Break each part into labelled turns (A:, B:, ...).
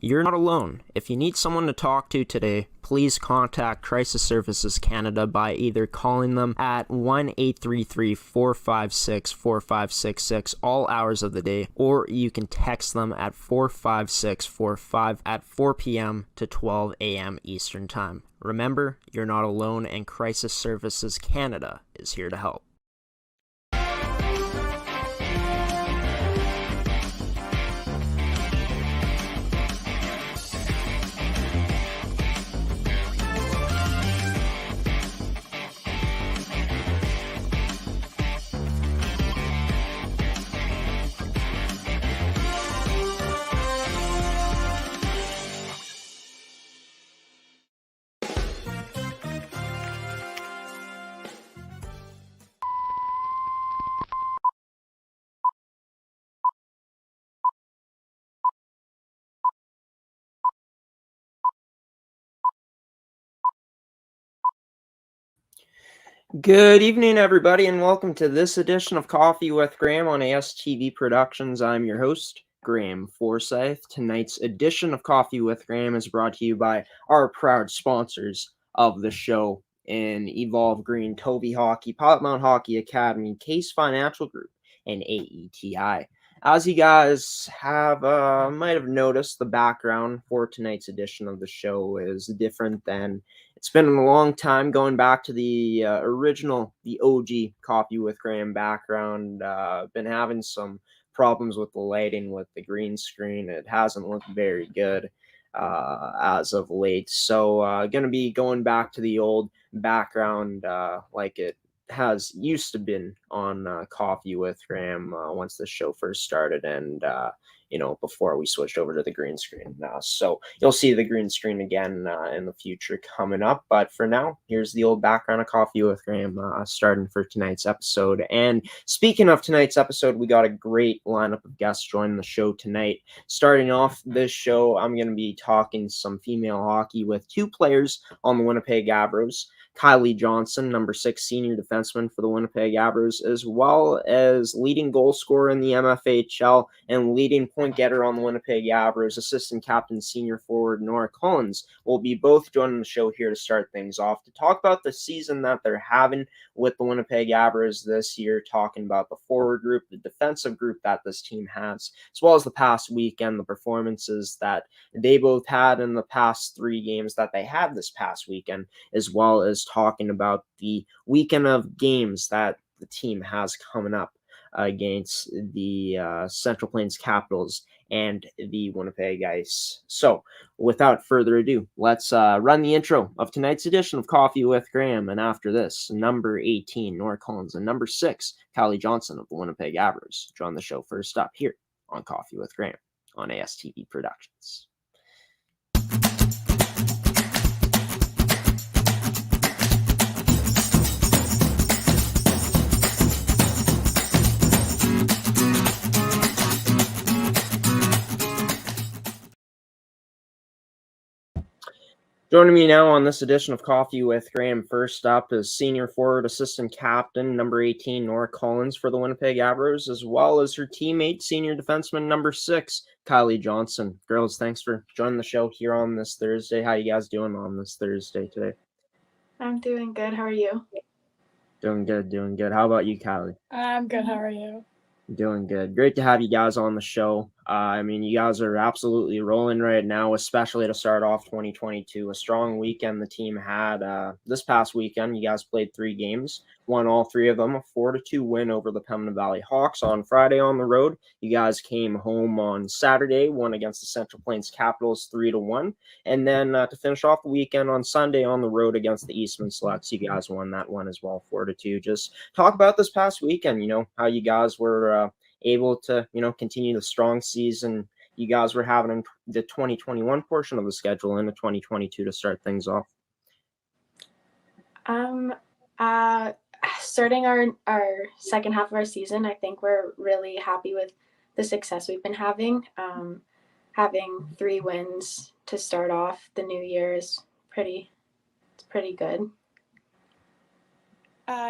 A: You're not alone. If you need someone to talk to today, please contact Crisis Services Canada by either calling them at 1-833-456-4566 all hours of the day, or you can text them at 45645 at 4 p.m. to 12 a.m. Eastern Time. Remember, you're not alone, and Crisis Services Canada is here to help. Good evening, everybody, and welcome to this edition of Coffee with Graeme on ASTV Productions. I'm your host, Graeme Forsyth. Tonight's edition of Coffee with Graeme is brought to you by our proud sponsors of the show in Evolve Green, Toby Hockey, Pilot Mound Hockey Academy, Case Financial Group, and AETI. As you guys have might have noticed, the background for tonight's edition of the show is different than it's been a long time, going back to the original, the OG Coffee with Graeme background. Been having some problems with the lighting with the green screen. It hasn't looked very good as of late. So going to be going back to the old background like it has used to been on Coffee with Graeme once the show first started, and before we switched over to the green screen. So you'll see the green screen again in the future coming up. But for now, here's the old background of Coffee with Graeme starting for tonight's episode. And speaking of tonight's episode, we got a great lineup of guests joining the show tonight. Starting off this show, I'm going to be talking some female hockey with two players on the Winnipeg Avros. Kyleigh Johnson, number 6 senior defenseman for the Winnipeg Avros, as well as leading goal scorer in the MFHL and leading point getter on the Winnipeg Avros, assistant captain senior forward Norah Collins, will be both joining the show here to start things off to talk about the season that they're having with the Winnipeg Avros this year, talking about the forward group, the defensive group that this team has, as well as the past weekend, the performances that they both had in the past 3 games that they had this past weekend, as well as talking about the weekend of games that the team has coming up against the Central Plains Capitals and the Winnipeg Ice. So without further ado, let's run the intro of tonight's edition of Coffee with Graeme. And after this, number 18, Norah Collins, and number 6, Kyleigh Johnson of the Winnipeg Avros join the show first up here on Coffee with Graeme on ASTV Productions. Joining me now on this edition of Coffee with Graeme, first up is senior forward assistant captain, number 18, Norah Collins for the Winnipeg Avros, as well as her teammate, senior defenseman, number 6, Kyleigh Johnson. Girls, thanks for joining the show here on this Thursday. How you guys doing on this Thursday today?
B: I'm doing good. How are you?
A: Doing good. How about you, Kyleigh?
C: I'm good. How are you?
A: Doing good. Great to have you guys on the show. You guys are absolutely rolling right now, especially to start off 2022. A strong weekend the team had this past weekend. You guys played 3 games, won all 3 of them, a 4-2 win over the Pembina Valley Hawks on Friday on the road. You guys came home on Saturday, won against the Central Plains Capitals 3-1. And then to finish off the weekend on Sunday on the road against the Eastman Selects, you guys won that one as well, 4-2. Just talk about this past weekend, how you guys were able to, continue the strong season you guys were having in the 2021 portion of the schedule into 2022 to start things off.
B: Starting our second half of our season, I think we're really happy with the success we've been having. Having 3 wins to start off the new year is pretty good.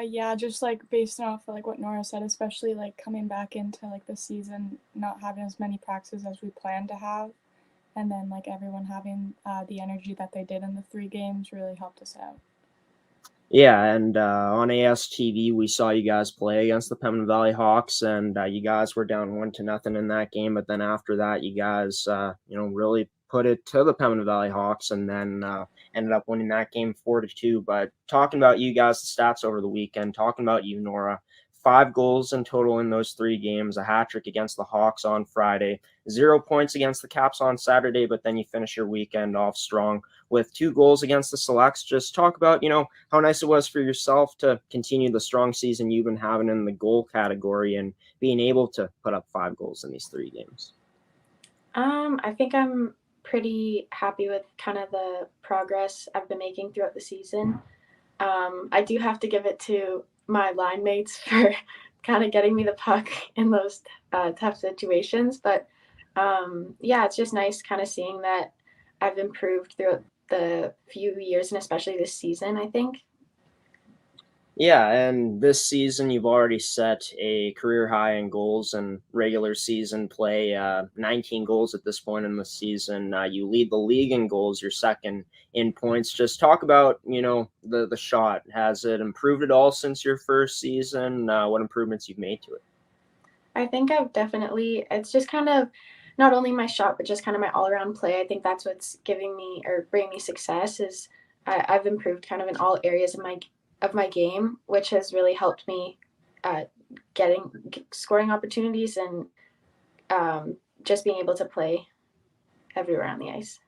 C: Yeah, just based off what Norah said, especially coming back into the season, not having as many practices as we planned to have. and then like everyone having the energy that they did in the 3 games really helped us out.
A: Yeah, and on ASTV, we saw you guys play against the Pembina Valley Hawks, and you guys were down 1-0 in that game. But then after that, you guys, really put it to the Pembina Valley Hawks, and then ended up winning that game 4-2. But talking about you guys, the stats over the weekend, talking about you, Norah, 5 goals in total in those 3 games, a hat trick against the Hawks on Friday, 0 points against the Caps on Saturday, but then you finish your weekend off strong with 2 goals against the Selects. Just talk about, how nice it was for yourself to continue the strong season you've been having in the goal category and being able to put up 5 goals in these 3 games.
B: I think I'm pretty happy with kind of the progress I've been making throughout the season. I do have to give it to my line mates for kind of getting me the puck in those tough situations. But it's just nice kind of seeing that I've improved throughout the few years and especially this season, I think.
A: Yeah, and this season you've already set a career high in goals and regular season play, 19 goals at this point in the season. You lead the league in goals, you're second in points. Just talk about, the shot. Has it improved at all since your first season? What improvements you've made to it?
B: I think it's just kind of not only my shot, but just kind of my all around play. I think that's what's giving me or bringing me success is I've improved kind of in all areas of my game, which has really helped me getting scoring opportunities and just being able to play everywhere on the ice.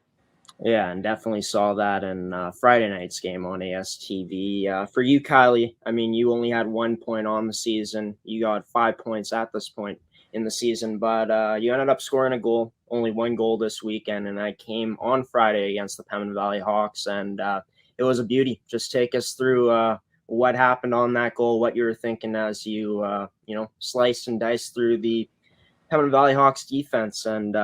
A: Yeah, and definitely saw that in Friday night's game on ASTV. For you, Kyleigh, I mean, you only had 1 point on the season. You got 5 points at this point in the season, but you ended up scoring a goal, only 1 goal this weekend, and that came on Friday against the Pembina Valley Hawks, and it was a beauty. Just take us through what happened on that goal, what you were thinking as you, sliced and diced through the Pembina Valley Hawks defense and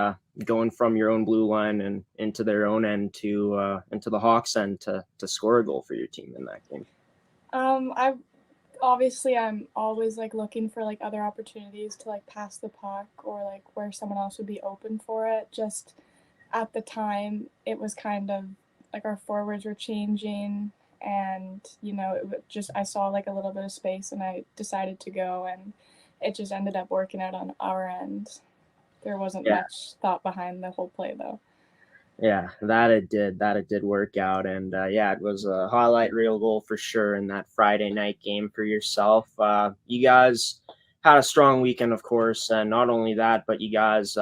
A: going from your own blue line and into their own end to into the Hawks end to score a goal for your team in that game.
C: I'm always like looking for like other opportunities to like pass the puck or like where someone else would be open for it. Just at the time, it was kind of like our forwards were changing, and I saw like a little bit of space, and I decided to go, and it just ended up working out on our end. There wasn't much thought behind the whole play, though.
A: Yeah, that it did work out, and it was a highlight reel goal for sure in that Friday night game for yourself. You guys had a strong weekend, of course, and not only that, but you guys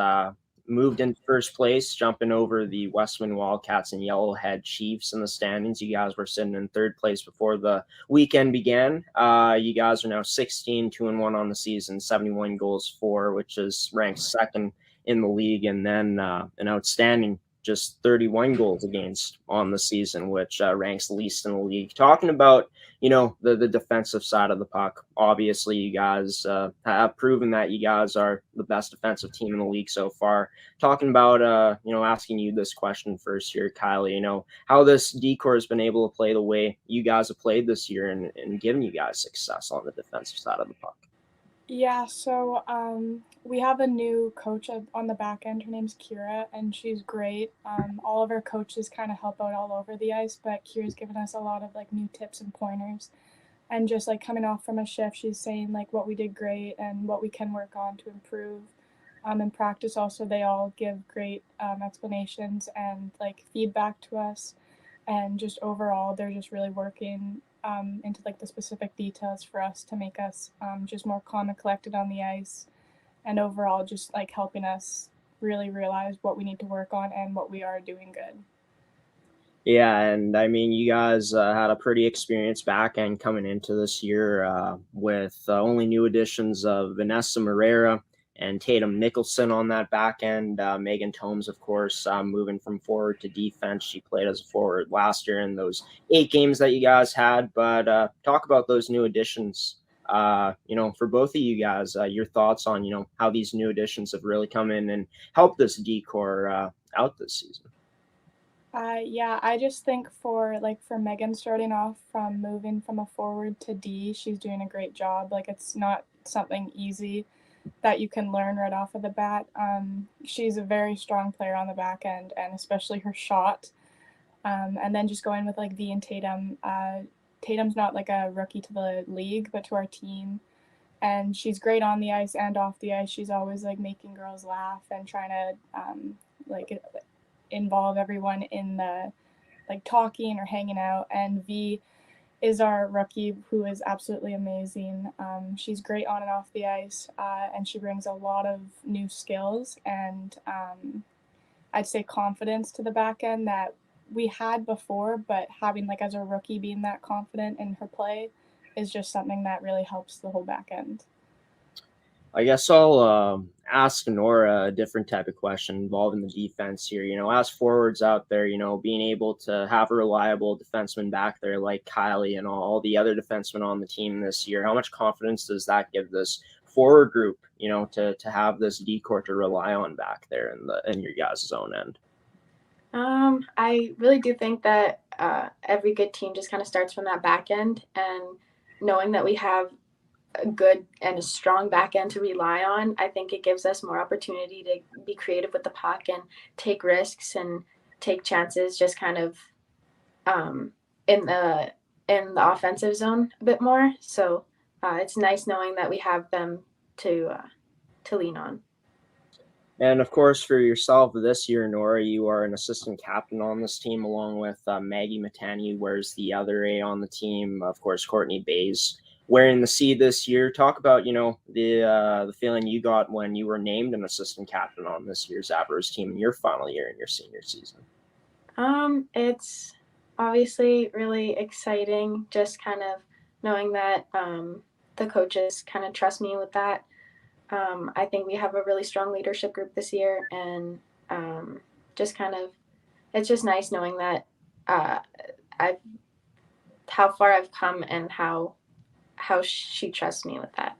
A: moved into first place, jumping over the Westman Wildcats and Yellowhead Chiefs in the standings. You guys were sitting in third place before the weekend began. You guys are now 16-2-1 on the season, 71 goals for, which is ranked second in the league, and then an outstanding just 31 goals against on the season, which ranks least in the league. Talking about, the defensive side of the puck, obviously you guys have proven that you guys are the best defensive team in the league so far. Talking about, asking you this question first here, Kyleigh, how this decor has been able to play the way you guys have played this year and giving you guys success on the defensive side of the puck.
C: Yeah, so we have a new coach on the back end. Her name's Kira, and she's great. All of our coaches kind of help out all over the ice, but Kira's given us a lot of like new tips and pointers. And just like coming off from a shift, she's saying like what we did great and what we can work on to improve. In practice, also they all give great explanations and like feedback to us, and just overall they're just really working into like the specific details for us to make us just more calm and collected on the ice, and overall just like helping us really realize what we need to work on and what we are doing good.
A: Yeah, and I mean, you guys had a pretty experienced back end coming into this year with only new additions of Vanessa Moreira and Tatum Nicholson on that back end. Megan Tomes, of course, moving from forward to defense. She played as a forward last year in those 8 games that you guys had. But talk about those new additions. For both of you guys, your thoughts on, how these new additions have really come in and helped this decor out this season.
C: I just think for Megan starting off from moving from a forward to D, she's doing a great job. Like, it's not something easy, that you can learn right off of the bat. She's a very strong player on the back end, and especially her shot. And then just going with like V and Tatum. Tatum's not like a rookie to the league, but to our team. And she's great on the ice and off the ice. She's always like making girls laugh and trying to like involve everyone in the like talking or hanging out. And V is our rookie, who is absolutely amazing. She's great on and off the ice, and she brings a lot of new skills and I'd say confidence to the back end that we had before, but having like as a rookie being that confident in her play is just something that really helps the whole back end.
A: I guess I'll ask Norah a different type of question involving the defense here. As forwards out there, being able to have a reliable defenseman back there like Kyleigh and all the other defensemen on the team this year, how much confidence does that give this forward group, to have this decor to rely on back there in your guys' own end?
B: I really do think that every good team just kind of starts from that back end, and knowing that we have a good and a strong back end to rely on, I think it gives us more opportunity to be creative with the puck and take risks and take chances, just kind of in the offensive zone a bit more. So it's nice knowing that we have them to lean on.
A: And of course, for yourself this year, Norah, you are an assistant captain on this team, along with Maggie Matani, who wears the other A on the team. Of course, Courtney Bays wearing the C this year. Talk about the feeling you got when you were named an assistant captain on this year's Avros team in your final year in your senior season.
B: It's obviously really exciting, just kind of knowing that the coaches kind of trust me with that. I think we have a really strong leadership group this year, and it's just nice knowing that how far I've come and how she trusts me with that.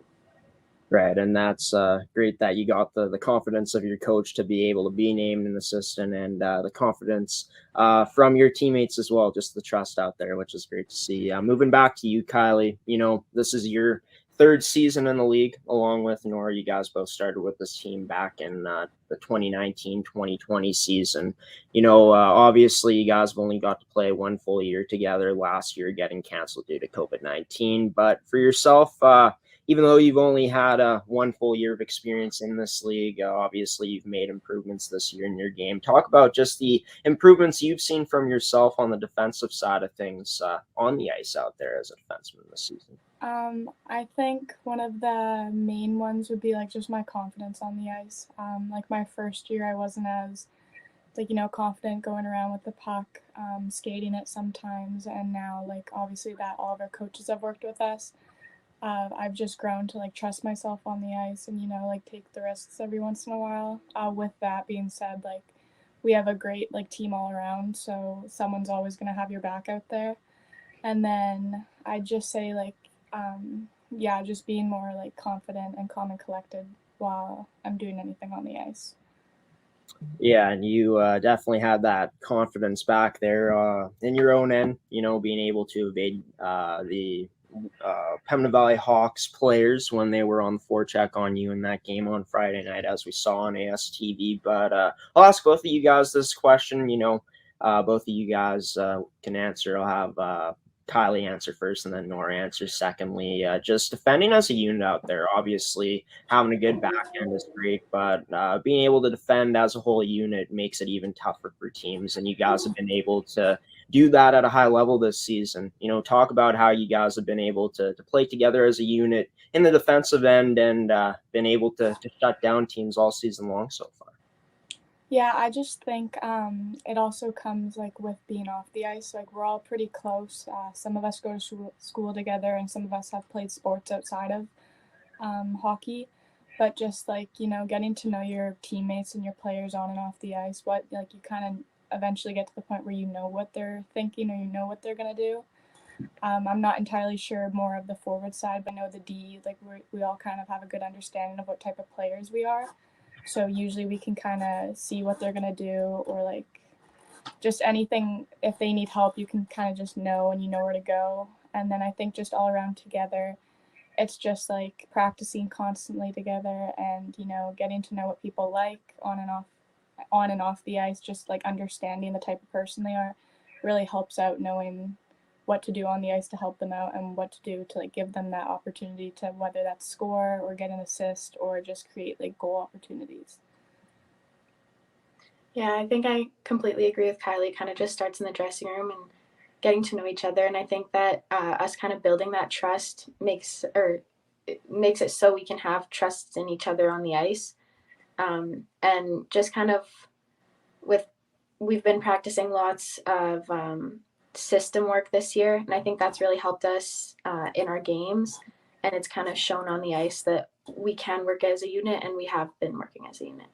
A: Right, and that's great that you got the confidence of your coach to be able to be named an assistant, and the confidence from your teammates as well, just the trust out there, which is great to see. Moving back to you, Kyleigh, this is your third season in the league, along with Norah. You guys both started with this team back in the 2019-2020 season. Obviously, you guys have only got to play one full year together last year, getting canceled due to COVID-19. But for yourself, even though you've only had one full year of experience in this league, obviously you've made improvements this year in your game. Talk about just the improvements you've seen from yourself on the defensive side of things on the ice out there as a defenseman this season.
C: I think one of the main ones would be like just my confidence on the ice. Like my first year, I wasn't as confident going around with the puck, skating it sometimes, and now obviously that all of our coaches have worked with us. I've just grown to trust myself on the ice and take the risks every once in a while. With that being said, we have a great team all around, so someone's always gonna have your back out there. And then I'd just say just being more confident and calm and collected while I'm doing anything on the ice.
A: Yeah, and you definitely had that confidence back there in your own end, being able to evade the Pembina Valley Hawks players when they were on the forecheck on you in that game on Friday night, as we saw on ASTV. But I'll ask both of you guys this question. Both of you guys can answer. I'll have Kyleigh answer first and then Norah answer secondly. Just defending as a unit out there, obviously having a good back end is great, but being able to defend as a whole unit makes it even tougher for teams, and you guys have been able to do that at a high level this season. Talk about how you guys have been able to play together as a unit in the defensive end and been able to shut down teams all season long so far.
C: Yeah, I just think it also comes with being off the ice. We're all pretty close. Some of us go to school together, and some of us have played sports outside of hockey. But just getting to know your teammates and your players on and off the ice, what you kind of eventually get to the point where you know what they're thinking or you know what they're gonna do. I'm not entirely sure more of the forward side, but I know the D. We all kind of have a good understanding of what type of players we are. So usually we can kind of see what they're going to do, or just anything. If they need help, you can kind of just know, and you know where to go. And then I think just all around together, it's just like practicing constantly together and, you know, getting to know what people like on and off the ice, just like understanding the type of person they are really helps out, knowing what to do on the ice to help them out and what to do to like give them that opportunity to, whether that's score or get an assist or just create like goal opportunities.
B: Yeah, I think I completely agree with Kyleigh. Kind of just starts in the dressing room and getting to know each other. And I think that us kind of building that trust makes it so we can have trust in each other on the ice. And just kind of we've been practicing lots of system work this year. And I think that's really helped us in our games. And it's kind of shown on the ice that we can work as a unit, and we have been working as a unit.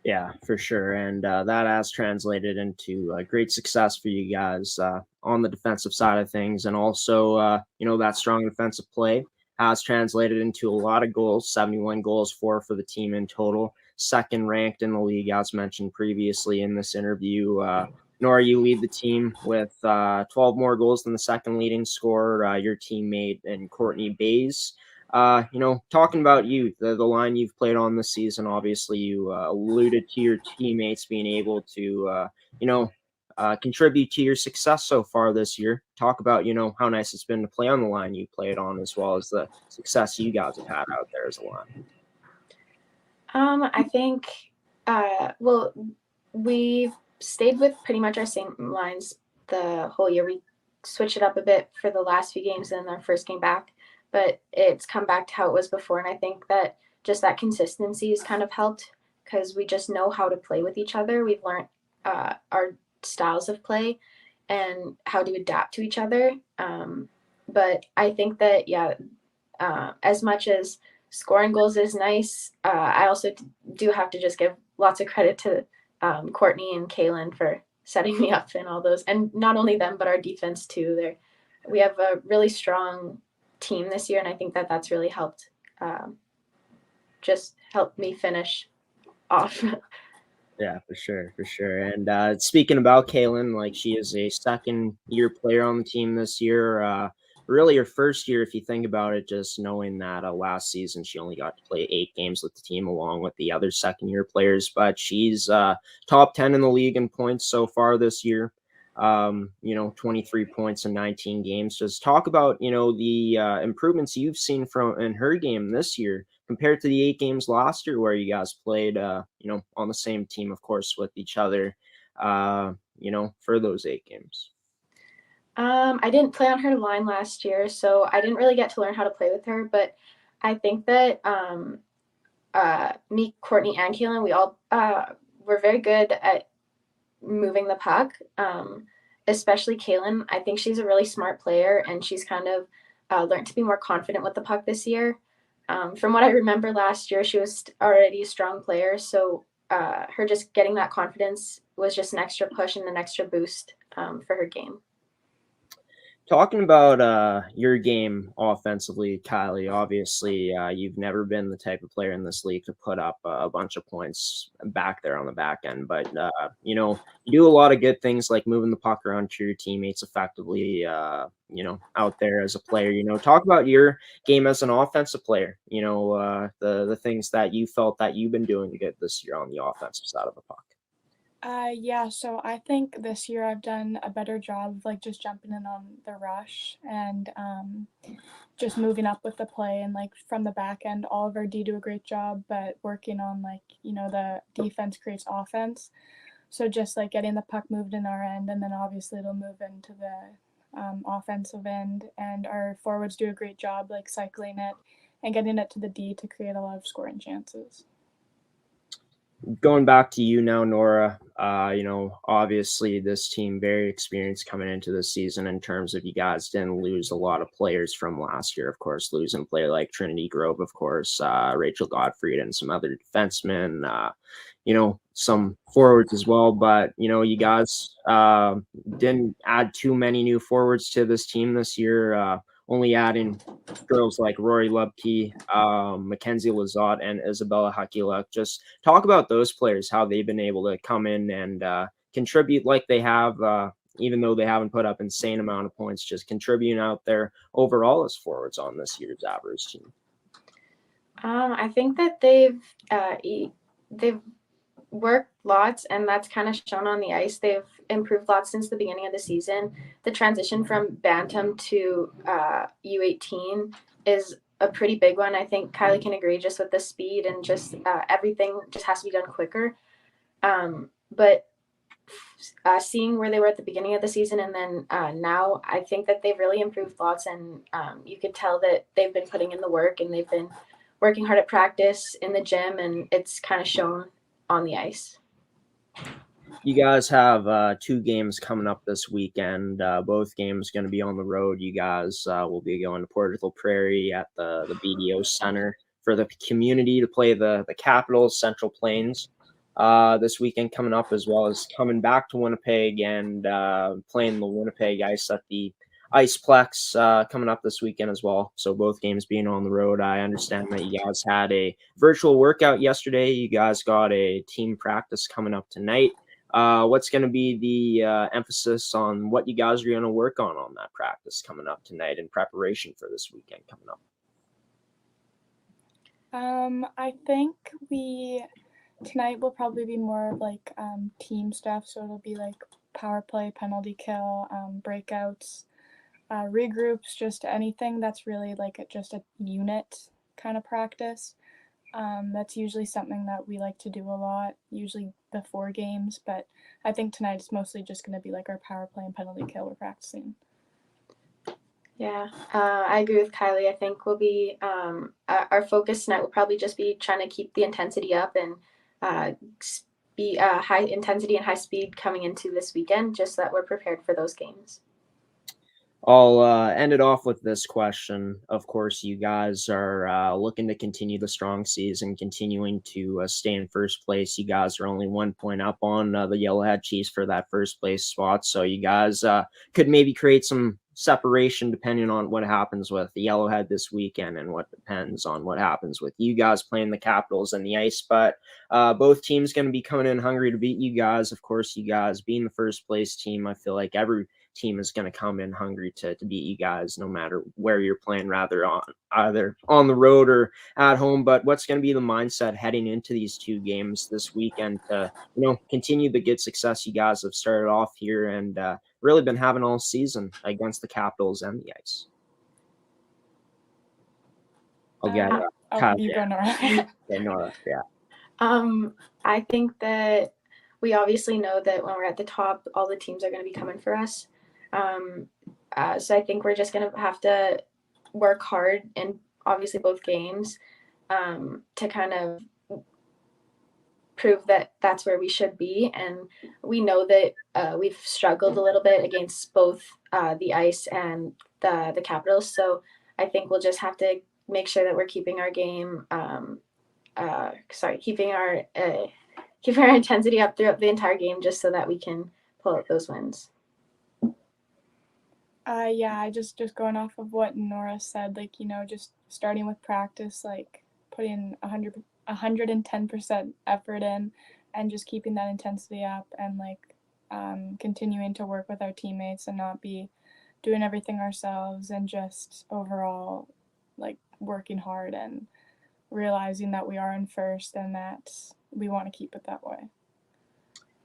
A: Yeah, for sure. And that has translated into great success for you guys on the defensive side of things. And also, that strong defensive play has translated into a lot of goals, 71 goals for the team in total, second ranked in the league, as mentioned previously in this interview. Norah, you lead the team with 12 more goals than the second leading scorer, your teammate, and Courtney Bays. Talking about you, the line you've played on this season, obviously you alluded to your teammates being able to, contribute to your success so far this year. Talk about, how nice it's been to play on the line you played on, as well as the success you guys have had out there as a line.
B: I think, we've stayed with pretty much our same lines the whole year. We switched it up a bit for the last few games and our first game back, but it's come back to how it was before. And I think that just that consistency has kind of helped because we just know how to play with each other. We've learned our styles of play and how to adapt to each other. But I think that, as much as scoring goals is nice, I also do have to just give lots of credit to Courtney and Kaylin for setting me up in all those. And not only them, but our defense too. We have a really strong team this year, and I think that that's really helped just help me finish off.
A: Yeah, for sure. And speaking about Kaylin, like, she is a second-year player on the team this year. Really her first year, if you think about it, just knowing that last season she only got to play 8 games with the team along with the other second-year players. But she's top 10 in the league in points so far this year. 23 points in 19 games. Just talk about, the improvements you've seen in her game this year compared to the 8 games last year where you guys played, on the same team, of course, with each other, for those 8 games.
B: I didn't play on her line last year, so I didn't really get to learn how to play with her, but I think that me, Courtney, and Kaylin, we all were very good at moving the puck, especially Kaylin. I think she's a really smart player, and she's kind of learned to be more confident with the puck this year. From what I remember last year, she was already a strong player, so her just getting that confidence was just an extra push and an extra boost for her game.
A: Talking about your game offensively, Kyleigh, obviously you've never been the type of player in this league to put up a bunch of points back there on the back end. But, you do a lot of good things like moving the puck around to your teammates effectively, out there as a player. Talk about your game as an offensive player, the things that you felt that you've been doing good this year on the offensive side of the puck.
C: So I think this year I've done a better job of like just jumping in on the rush and just moving up with the play, and like from the back end, Oliver D do a great job, but working on the defense creates offense. So just like getting the puck moved in our end, and then obviously it'll move into the offensive end, and our forwards do a great job like cycling it and getting it to the D to create a lot of scoring chances.
A: Going back to you now, Norah, obviously this team very experienced coming into this season in terms of you guys didn't lose a lot of players from last year, of course, losing a player like Trinity Grove, of course, Rachel Gottfried and some other defensemen, some forwards as well. But, you guys didn't add too many new forwards to this team this year, only adding girls like Rory Lubke, Mackenzie Lazat, and Isabella Hakiluk. Just talk about those players, how they've been able to come in and contribute like they have, even though they haven't put up insane amount of points, just contributing out there overall as forwards on this year's Avros team?
B: I think that they've worked lots, and that's kind of shown on the ice. They've improved lots since the beginning of the season. The transition from Bantam to U18 is a pretty big one. I think Kyleigh can agree, just with the speed and just everything just has to be done quicker. But seeing where they were at the beginning of the season and then now, I think that they've really improved lots, and you could tell that they've been putting in the work and they've been working hard at practice in the gym, and it's kind of shown on the ice.
A: You guys have 2 games coming up this weekend. Both games going to be on the road. You guys will be going to Port Arthur Prairie at the BDO Center for the community to play the Capitals, Central Plains, this weekend coming up, as well as coming back to Winnipeg and playing the Winnipeg Ice at the Iceplex coming up this weekend as well. So both games being on the road. I understand that you guys had a virtual workout yesterday. You guys got a team practice coming up tonight. What's going to be the emphasis on what you guys are going to work on that practice coming up tonight in preparation for this weekend coming up?
C: I think tonight will probably be more of like team stuff. So it'll be like power play, penalty kill, breakouts, regroups, just anything that's really like just a unit kind of practice. That's usually something that we like to do a lot, usually before games, but I think tonight it's mostly just going to be like our power play and penalty kill we're practicing.
B: Yeah, I agree with Kyleigh. I think we'll be our focus tonight will probably just be trying to keep the intensity up and be high intensity and high speed coming into this weekend, just so that we're prepared for those games.
A: I'll end it off with this question. Of course, you guys are looking to continue the strong season, continuing to stay in first place. You guys are only 1 point up on the Yellowhead Chiefs for that first place spot. So you guys could maybe create some separation depending on what happens with the Yellowhead this weekend, and what depends on what happens with you guys playing the Capitals and the Ice. But both teams going to be coming in hungry to beat you guys. Of course, you guys being the first place team, I feel like every team is going to come in hungry to beat you guys, no matter where you're playing, rather either on the road or at home. But what's going to be the mindset heading into these 2 games this weekend to continue the good success you guys have started off here and really been having all season against the Capitals and the Ice? I'll get
C: you go, Norah.
A: Okay, Norah, yeah.
B: I think that we obviously know that when we're at the top, all the teams are going to be coming for us. So I think we're just going to have to work hard in obviously both games to kind of prove that that's where we should be. And we know that we've struggled a little bit against both the Ice and the Capitals. So I think we'll just have to make sure that we're keeping our game, keeping our intensity up throughout the entire game, just so that we can pull out those wins.
C: Yeah, just going off of what Norah said, like, just starting with practice, like putting 110% effort in and just keeping that intensity up, and like continuing to work with our teammates and not be doing everything ourselves, and just overall like working hard and realizing that we are in first and that we want to keep it that way.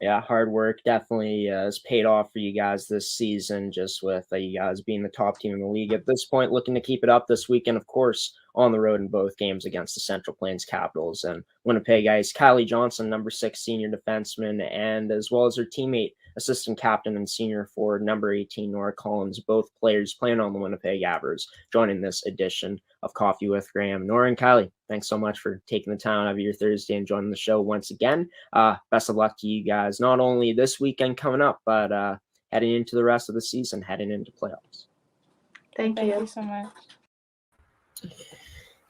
A: Yeah, hard work definitely has paid off for you guys this season, just with you guys being the top team in the league at this point, looking to keep it up this weekend, of course, on the road in both games against the Central Plains Capitals and Winnipeg Ice. Kyleigh Johnson, number 6 senior defenseman, and as well as her teammate, assistant captain and senior forward, number 18, Norah Collins, both players playing on the Winnipeg Avros, joining this edition of Coffee with Graeme. Norah and Kyleigh, thanks so much for taking the time out of your Thursday and joining the show once again. Best of luck to you guys, not only this weekend coming up, but heading into the rest of the season, heading into playoffs.
B: Thank you
C: so much.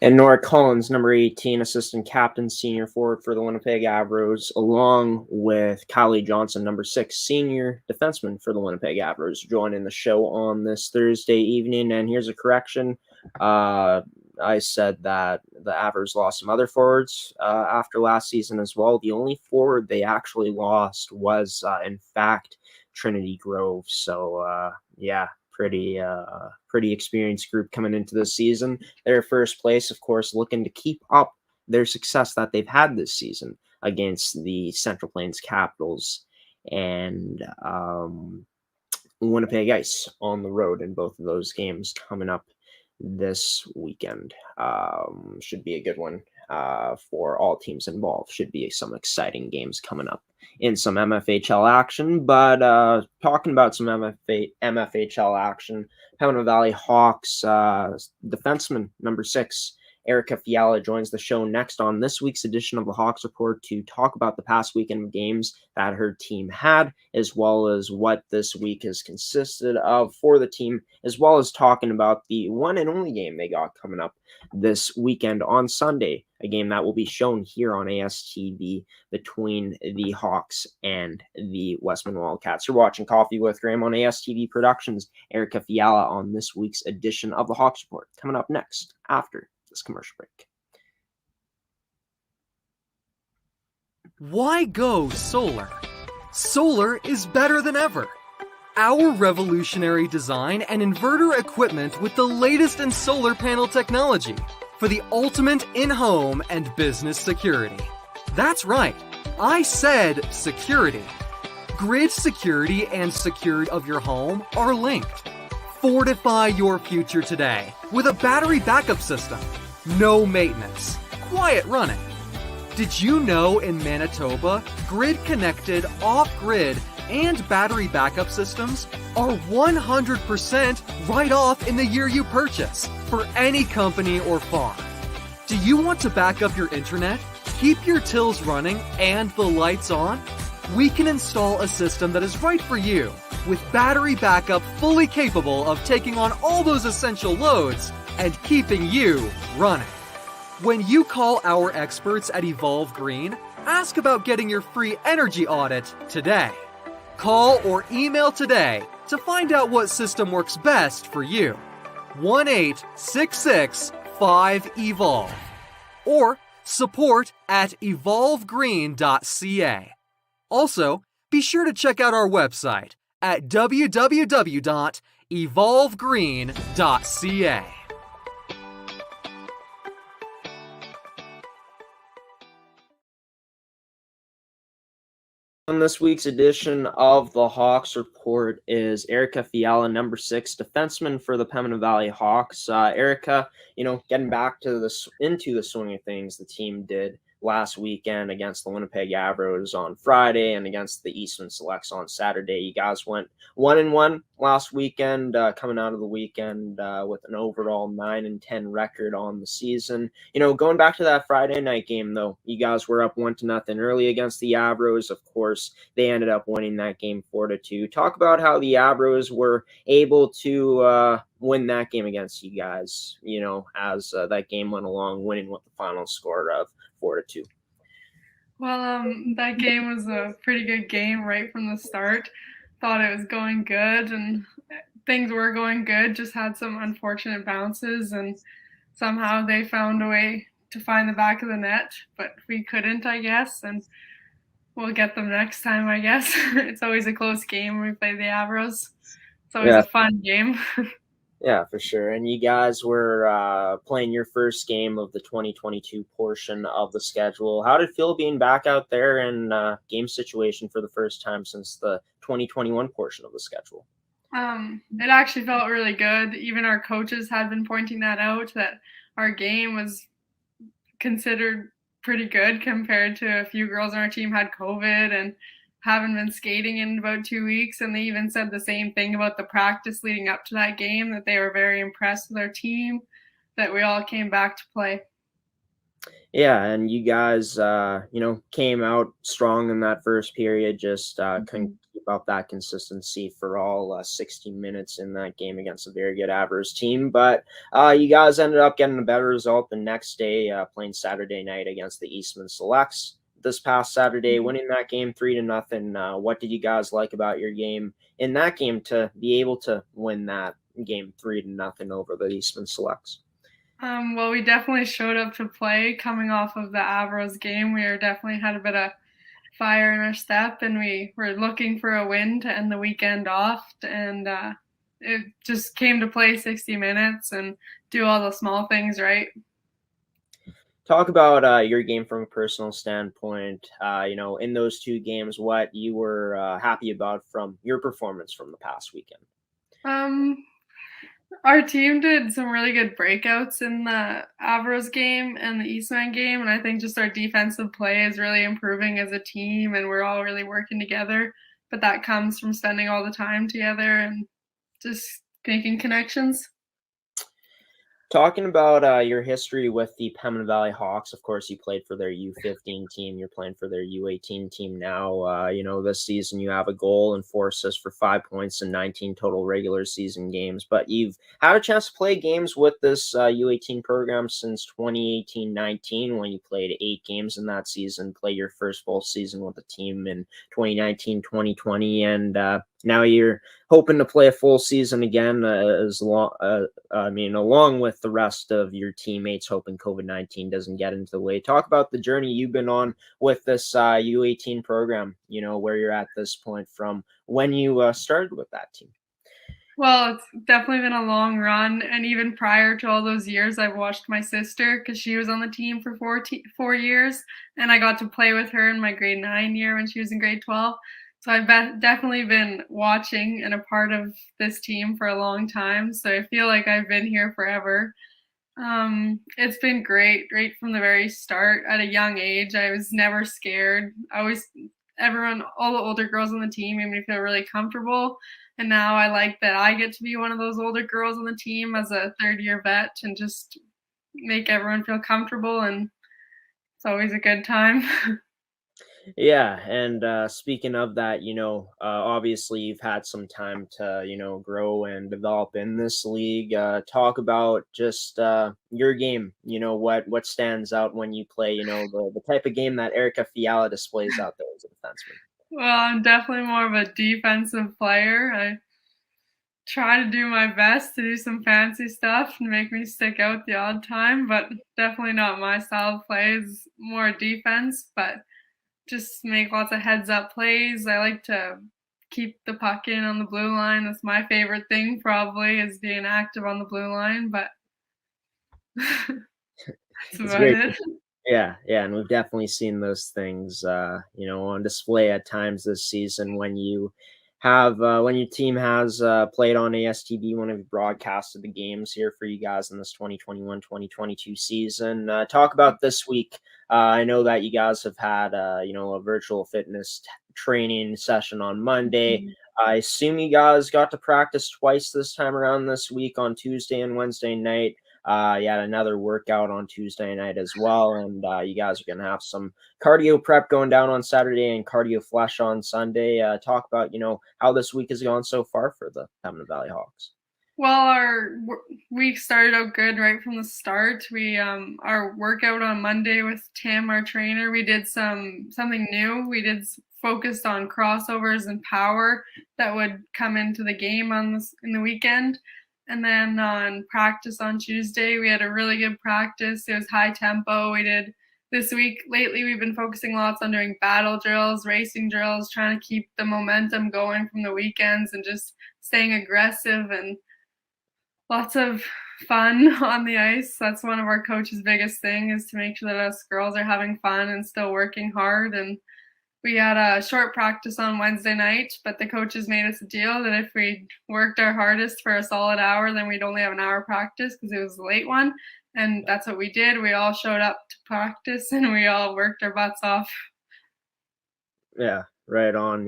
A: And Norah Collins, number 18, assistant captain, senior forward for the Winnipeg Avros, along with Kyleigh Johnson, number 6, senior defenseman for the Winnipeg Avros, joining the show on this Thursday evening. And here's a correction. I said that the Avros lost some other forwards after last season as well. The only forward they actually lost was, in fact, Trinity Grove. So pretty experienced group coming into this season. Their first place, of course, looking to keep up their success that they've had this season against the Central Plains Capitals and Winnipeg Ice on the road in both of those games coming up this weekend. Should be a good one for all teams involved. Should be some exciting games coming up in some MFHL action. But talking about some MFHL action, Pembina Valley Hawks defenseman number 6, Erica Fijala, joins the show next on this week's edition of the Hawks Report to talk about the past weekend of games that her team had, as well as what this week has consisted of for the team, as well as talking about the one and only game they got coming up this weekend on Sunday, a game that will be shown here on ASTV between the Hawks and the Westman Wildcats. You're watching Coffee with Graeme on ASTV Productions. Erica Fijala on this week's edition of the Hawks Report. Coming up next after this commercial break.
D: Why go solar? Solar is better than ever. Our revolutionary design and inverter equipment with the latest in solar panel technology for the ultimate in-home and business security. That's right, I said security. Grid security and security of your home are linked. Fortify your future today with a battery backup system. No maintenance, quiet running. Did you know in Manitoba, grid-connected, off-grid, and battery backup systems are 100% right off in the year you purchase for any company or farm? Do you want to back up your internet, keep your tills running, and the lights on? We can install a system that is right for you with battery backup fully capable of taking on all those essential loads and keeping you running. When you call our experts at Evolve Green, ask about getting your free energy audit today. Call or email today to find out what system works best for you. 1-866-5EVOLVE or support@evolvegreen.ca. Also, be sure to check out our website at www.evolvegreen.ca.
A: On this week's edition of the Hawks Report is Erica Fijala, number 6, defenseman for the Pembina Valley Hawks. Erica, getting back to into the swing of things, the team did last weekend against the Winnipeg Avros on Friday and against the Eastman Selects on Saturday. You guys went 1-1 last weekend, coming out of the weekend with an overall 9-10 record on the season. Going back to that Friday night game, though, you guys were up 1-0 early against the Avros. Of course, they ended up winning that game 4-2. Talk about how the Avros were able to win that game against you guys, as that game went along, winning with the final score of 4-2.
E: Well, that game was a pretty good game right from the start. Thought it was going good, and things were going good. Just had some unfortunate bounces, and somehow they found a way to find the back of the net, but we couldn't, I guess, and we'll get them next time, I guess. It's always a close game when we play the Avros. It's always a fun game.
A: Yeah, for sure. And you guys were playing your first game of the 2022 portion of the schedule. How did it feel being back out there in game situation for the first time since the 2021 portion of the schedule?
E: It actually felt really good. Even our coaches had been pointing that out, that our game was considered pretty good compared to a few girls on our team had COVID and haven't been skating in about 2 weeks, and they even said the same thing about the practice leading up to that game, that they were very impressed with our team, that we all came back to play.
A: Yeah, and you guys, came out strong in that first period, just couldn't keep up that consistency for all 60 minutes in that game against a very good Avros team. But you guys ended up getting a better result the next day, playing Saturday night against the Eastman Selects. This past Saturday, winning that game 3-0. What did you guys like about your game in that game to be able to win that game 3-0 over the Eastman Selects?
E: Well, we definitely showed up to play coming off of the Avros game. We definitely had a bit of fire in our step, and we were looking for a win to end the weekend off, and it just came to play 60 minutes and do all the small things right.
A: Talk about your game from a personal standpoint. In those two games, what you were happy about from your performance from the past weekend.
E: Our team did some really good breakouts in the Avros game and the Eastman game, and I think just our defensive play is really improving as a team, and we're all really working together. But that comes from spending all the time together and just making connections.
A: Talking about your history with the Pembina Valley Hawks, of course, you played for their U15 team. You're playing for their U18 team now. This season you have a goal and 4 assists for 5 points in 19 total regular season games. But you've had a chance to play games with this U18 program since 2018-19 when you played 8 games in that season, play your first full season with the team in 2019-2020, and now you're hoping to play a full season again, along with the rest of your teammates, hoping COVID-19 doesn't get into the way. Talk about the journey you've been on with this U18 program, where you're at this point from when you started with that team.
E: Well, it's definitely been a long run, and even prior to all those years, I've watched my sister because she was on the team for 4 years, and I got to play with her in my grade 9 year when she was in grade 12. So I've definitely been watching and a part of this team for a long time. So I feel like I've been here forever. It's been great right from the very start. At a young age, I was never scared. All the older girls on the team made me feel really comfortable. And now I like that I get to be one of those older girls on the team as a third-year vet and just make everyone feel comfortable. And it's always a good time.
A: Yeah, and speaking of that, obviously you've had some time to, grow and develop in this league. Talk about just your game. What stands out when you play. The type of game that Erica Fijala displays out there as a defenseman.
E: Well, I'm definitely more of a defensive player. I try to do my best to do some fancy stuff and make me stick out the odd time, but definitely not my style of play. Is more defense, but just make lots of heads-up plays. I like to keep the puck in on the blue line. That's my favorite thing, probably, is being active on the blue line, but that's about it.
A: Yeah, and we've definitely seen those things, on display at times this season when you have when your team has played on ASTV, when we've broadcasted the games here for you guys in this 2021-2022 season. Talk about this week. I know that you guys have had a virtual fitness training session on Monday. I assume you guys got to practice twice this time around this week, on Tuesday and Wednesday night. You had another workout on Tuesday night as well, and you guys are going to have some cardio prep going down on Saturday and cardio flesh on Sunday. Talk about, how this week has gone so far for the Pembina Valley Hawks.
E: Well, our week started out good right from the start. We our workout on Monday with Tim, our trainer, we did something new. We did focused on crossovers and power that would come into the game in the weekend. And then on practice on Tuesday, we had a really good practice. It was high tempo. We did this week. Lately, we've been focusing lots on doing battle drills, racing drills, trying to keep the momentum going from the weekends and just staying aggressive and lots of fun on the ice. That's one of our coach's biggest thing, is to make sure that us girls are having fun and still working hard. And we had a short practice on Wednesday night, but the coaches made us a deal that if we worked our hardest for a solid hour, then we'd only have an hour practice because it was a late one. And that's what we did. We all showed up to practice and we all worked our butts off.
A: Yeah, right on.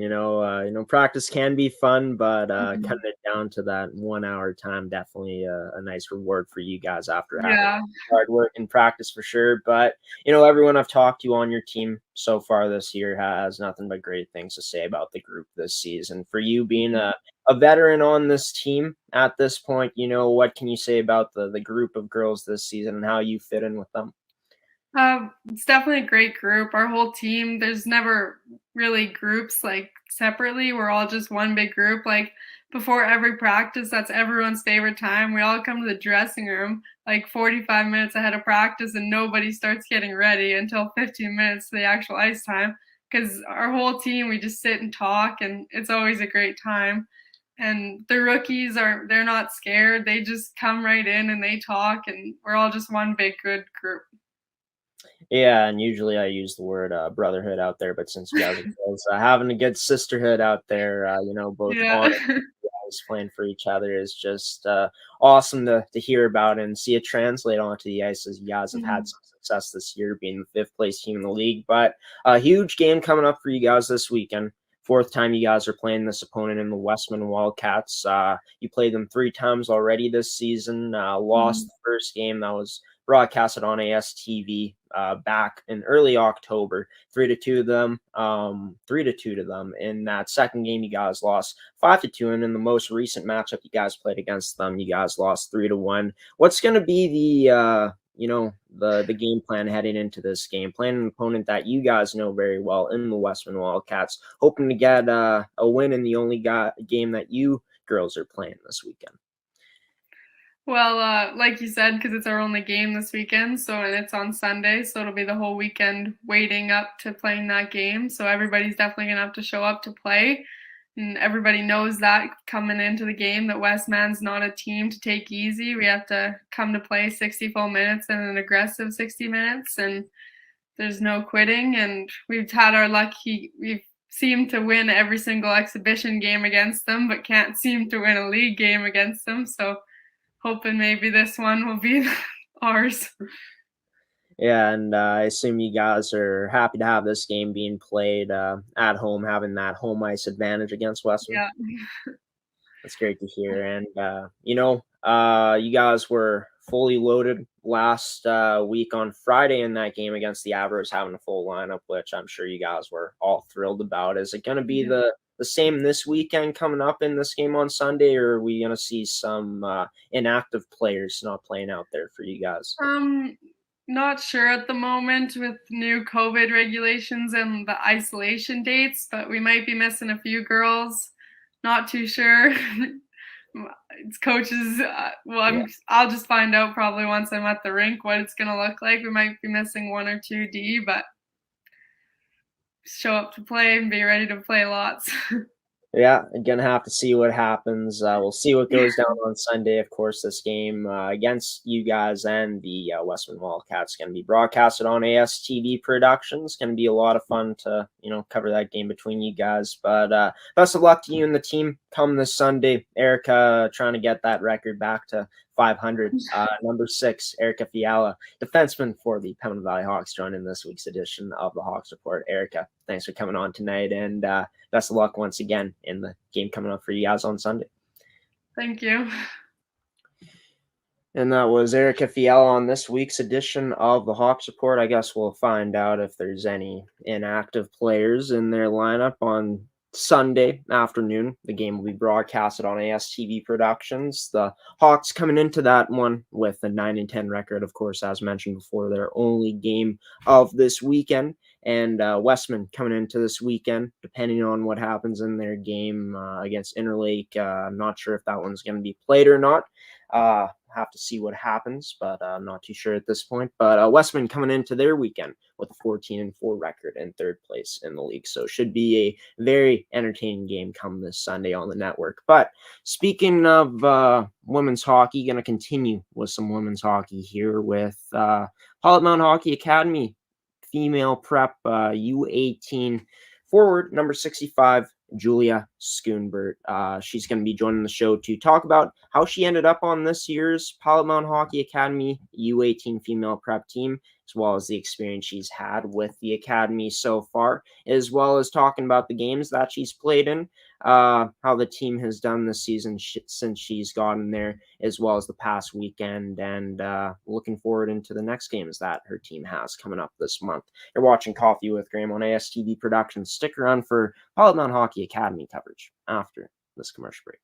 A: Practice can be fun, but cutting it down to that 1 hour time, definitely a nice reward for you guys after having hard work in practice for sure. But everyone I've talked to on your team so far this year has nothing but great things to say about the group this season. For you being a veteran on this team at this point, what can you say about the group of girls this season and how you fit in with them?
E: It's definitely a great group. Our whole team, there's never really groups like separately. We're all just one big group. Like before every practice, that's everyone's favorite time. We all come to the dressing room like 45 minutes ahead of practice, and nobody starts getting ready until 15 minutes to the actual ice time. because our whole team, we just sit and talk, and it's always a great time. And the rookies they're not scared. They just come right in and they talk, and we're all just one big good group.
A: Yeah, and usually I use the word brotherhood out there, but since you guys are close, having a good sisterhood out there, both on playing for each other is just awesome to hear about and see it translate onto the ice, as you guys have had some success this year, being the 5th place team in the league. But a huge game coming up for you guys this weekend. 4th time you guys are playing this opponent in the Westman Wildcats. You played them 3 times already this season. Lost the first game that was broadcasted on ASTV back in early October, 3-2 to them. 3-2 to them. In that second game, you guys lost 5-2, and in the most recent matchup you guys played against them, you guys lost 3-1. What's going to be the game plan heading into this game? Playing an opponent that you guys know very well in the Westman Wildcats, hoping to get a win in the only game that you girls are playing this weekend.
E: Well, like you said, because it's our only game this weekend, and it's on Sunday, so it'll be the whole weekend waiting up to playing that game. So everybody's definitely going to have to show up to play. And everybody knows that coming into the game, that Westman's not a team to take easy. We have to come to play 60 full minutes and an aggressive 60 minutes, and there's no quitting. And we've had our luck. We've seemed to win every single exhibition game against them, but can't seem to win a league game against them. So hoping maybe this one will be ours.
A: Yeah, and I assume you guys are happy to have this game being played at home, having that home ice advantage against Westman.
E: Yeah.
A: That's great to hear. And, you guys were fully loaded last week on Friday in that game against the Avros, having a full lineup, which I'm sure you guys were all thrilled about. Is it going to be the same this weekend coming up in this game on Sunday, or are we going to see some inactive players not playing out there for you guys?
E: Not sure at the moment with new COVID regulations and the isolation dates, but we might be missing a few girls. Not too sure. It's coaches. I'll just find out probably once I'm at the rink what it's going to look like. We might be missing 1 or 2 D, but show up to play and be ready to play lots.
A: Yeah, gonna have to see what happens. We'll see what goes down on Sunday. Of course, this game against you guys and the Westman Wildcats going to be broadcasted on ASTV Productions. Going to be a lot of fun to cover that game between you guys. But best of luck to you and the team come this Sunday. Erica trying to get that record back to 500. Number 6, Erica Fijala, defenseman for the Pembina Valley Hawks, joining this week's edition of the Hawks Report. Erica, thanks for coming on tonight, and best of luck once again in the game coming up for you guys on Sunday.
E: Thank you.
A: And that was Erica Fijala on this week's edition of the Hawks Report. I guess we'll find out if there's any inactive players in their lineup on Sunday afternoon. The game will be broadcasted on ASTV Productions. The Hawks coming into that one with a 9-10 record, of course, as mentioned before, their only game of this weekend. And Westman coming into this weekend, depending on what happens in their game against Interlake. I'm not sure if that one's going to be played or not. Have to see what happens, but I'm not too sure at this point. But Westman coming into their weekend with a 14-4 record in 3rd place in the league. So should be a very entertaining game come this Sunday on the network. But speaking of women's hockey, going to continue with some women's hockey here with Pilot Mound Hockey Academy female prep U18 forward number 65, Julia Schoonbaert. She's going to be joining the show to talk about how she ended up on this year's Pilot Mound Hockey Academy U18 female prep team, as well as the experience she's had with the academy so far, as well as talking about the games that she's played in, how the team has done this season since she's gotten there, as well as the past weekend, and looking forward into the next games that her team has coming up this month. You're watching Coffee with Graeme on ASTV Productions. Stick around for Pilot Mound Hockey Academy coverage after this commercial break.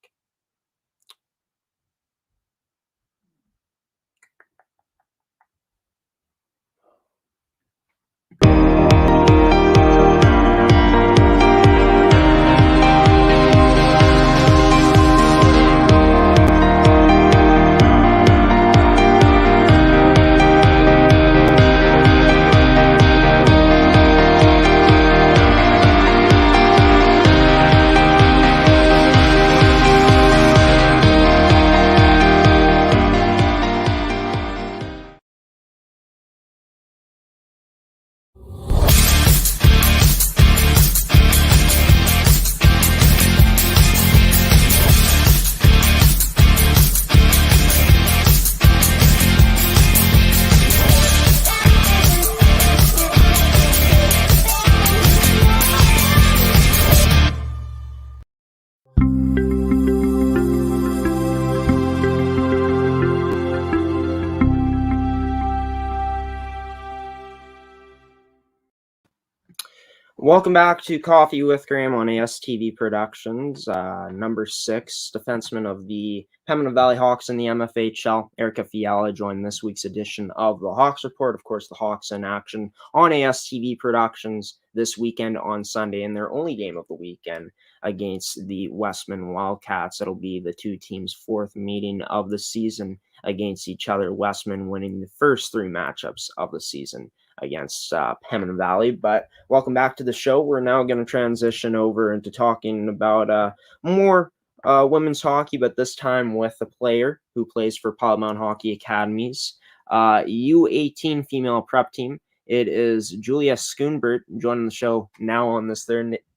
A: Welcome back to Coffee with Graeme on ASTV Productions. Number 6, defenseman of the Pembina Valley Hawks in the MFHL, Erica Fijala, joined this week's edition of the Hawks Report. Of course, the Hawks in action on ASTV Productions this weekend on Sunday in their only game of the weekend against the Westman Wildcats. It'll be the two teams' fourth meeting of the season against each other. Westman winning the first 3 matchups of the season against Pembina Valley. But welcome back to the show. We're now going to transition over into talking about more women's hockey, but this time with a player who plays for Pilot Mound Hockey Academy's U18 female prep team. It is Julia Schoonbaert joining the show now on this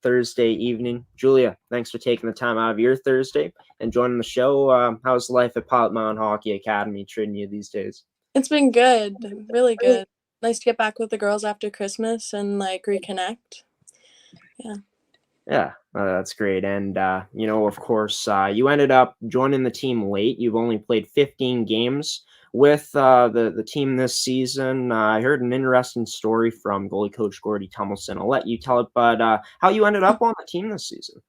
A: Thursday evening. Julia, thanks for taking the time out of your Thursday and joining the show. How's life at Pilot Mound Hockey Academy treating you these days?
F: It's been good, really good. Nice to get back with the girls after Christmas and reconnect.
A: Yeah, that's great. And, of course, you ended up joining the team late. You've only played 15 games with the team this season. I heard an interesting story from goalie coach Gordy Tummelson. I'll let you tell it, but how you ended up on the team this season?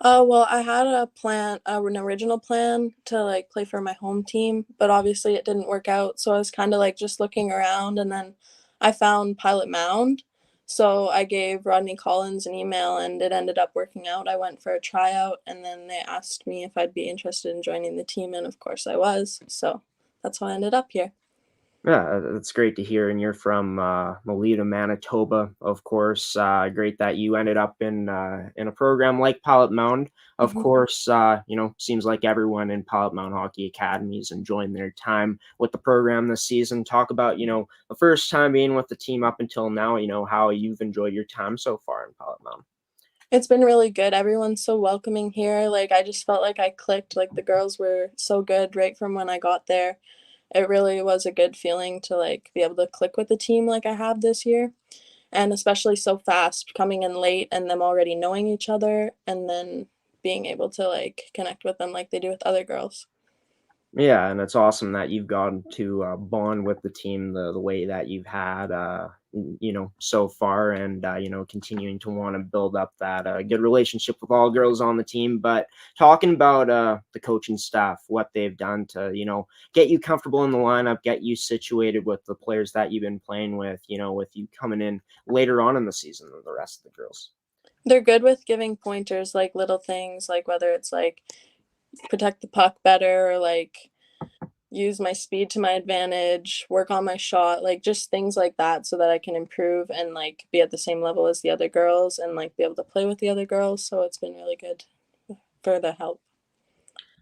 F: Well, I had an original plan to play for my home team, but obviously it didn't work out. So I was kind of just looking around, and then I found Pilot Mound. So I gave Norah Collins an email, and it ended up working out. I went for a tryout, and then they asked me if I'd be interested in joining the team, and of course I was. So that's how I ended up here.
A: Yeah, that's great to hear. And you're from Melita, Manitoba, of course. Great that you ended up in a program like Pilot Mound. Of course, seems like everyone in Pilot Mound Hockey Academy is enjoying their time with the program this season. Talk about, the first time being with the team up until now, how you've enjoyed your time so far in Pilot Mound.
F: It's been really good. Everyone's so welcoming here. I just felt like I clicked. The girls were so good right from when I got there. It really was a good feeling to be able to click with the team like I have this year, and especially so fast, coming in late and them already knowing each other, and then being able to connect with them like they do with other girls.
A: Yeah, and it's awesome that you've gotten to bond with the team the way that you've had, so far, and, continuing to want to build up that good relationship with all girls on the team. But talking about the coaching staff, what they've done to, get you comfortable in the lineup, get you situated with the players that you've been playing with, with you coming in later on in the season than the rest of the girls.
F: They're good with giving pointers, little things, whether it's protect the puck better, or use my speed to my advantage, work on my shot, just things like that, so that I can improve and be at the same level as the other girls, and be able to play with the other girls. So it's been really good for the help.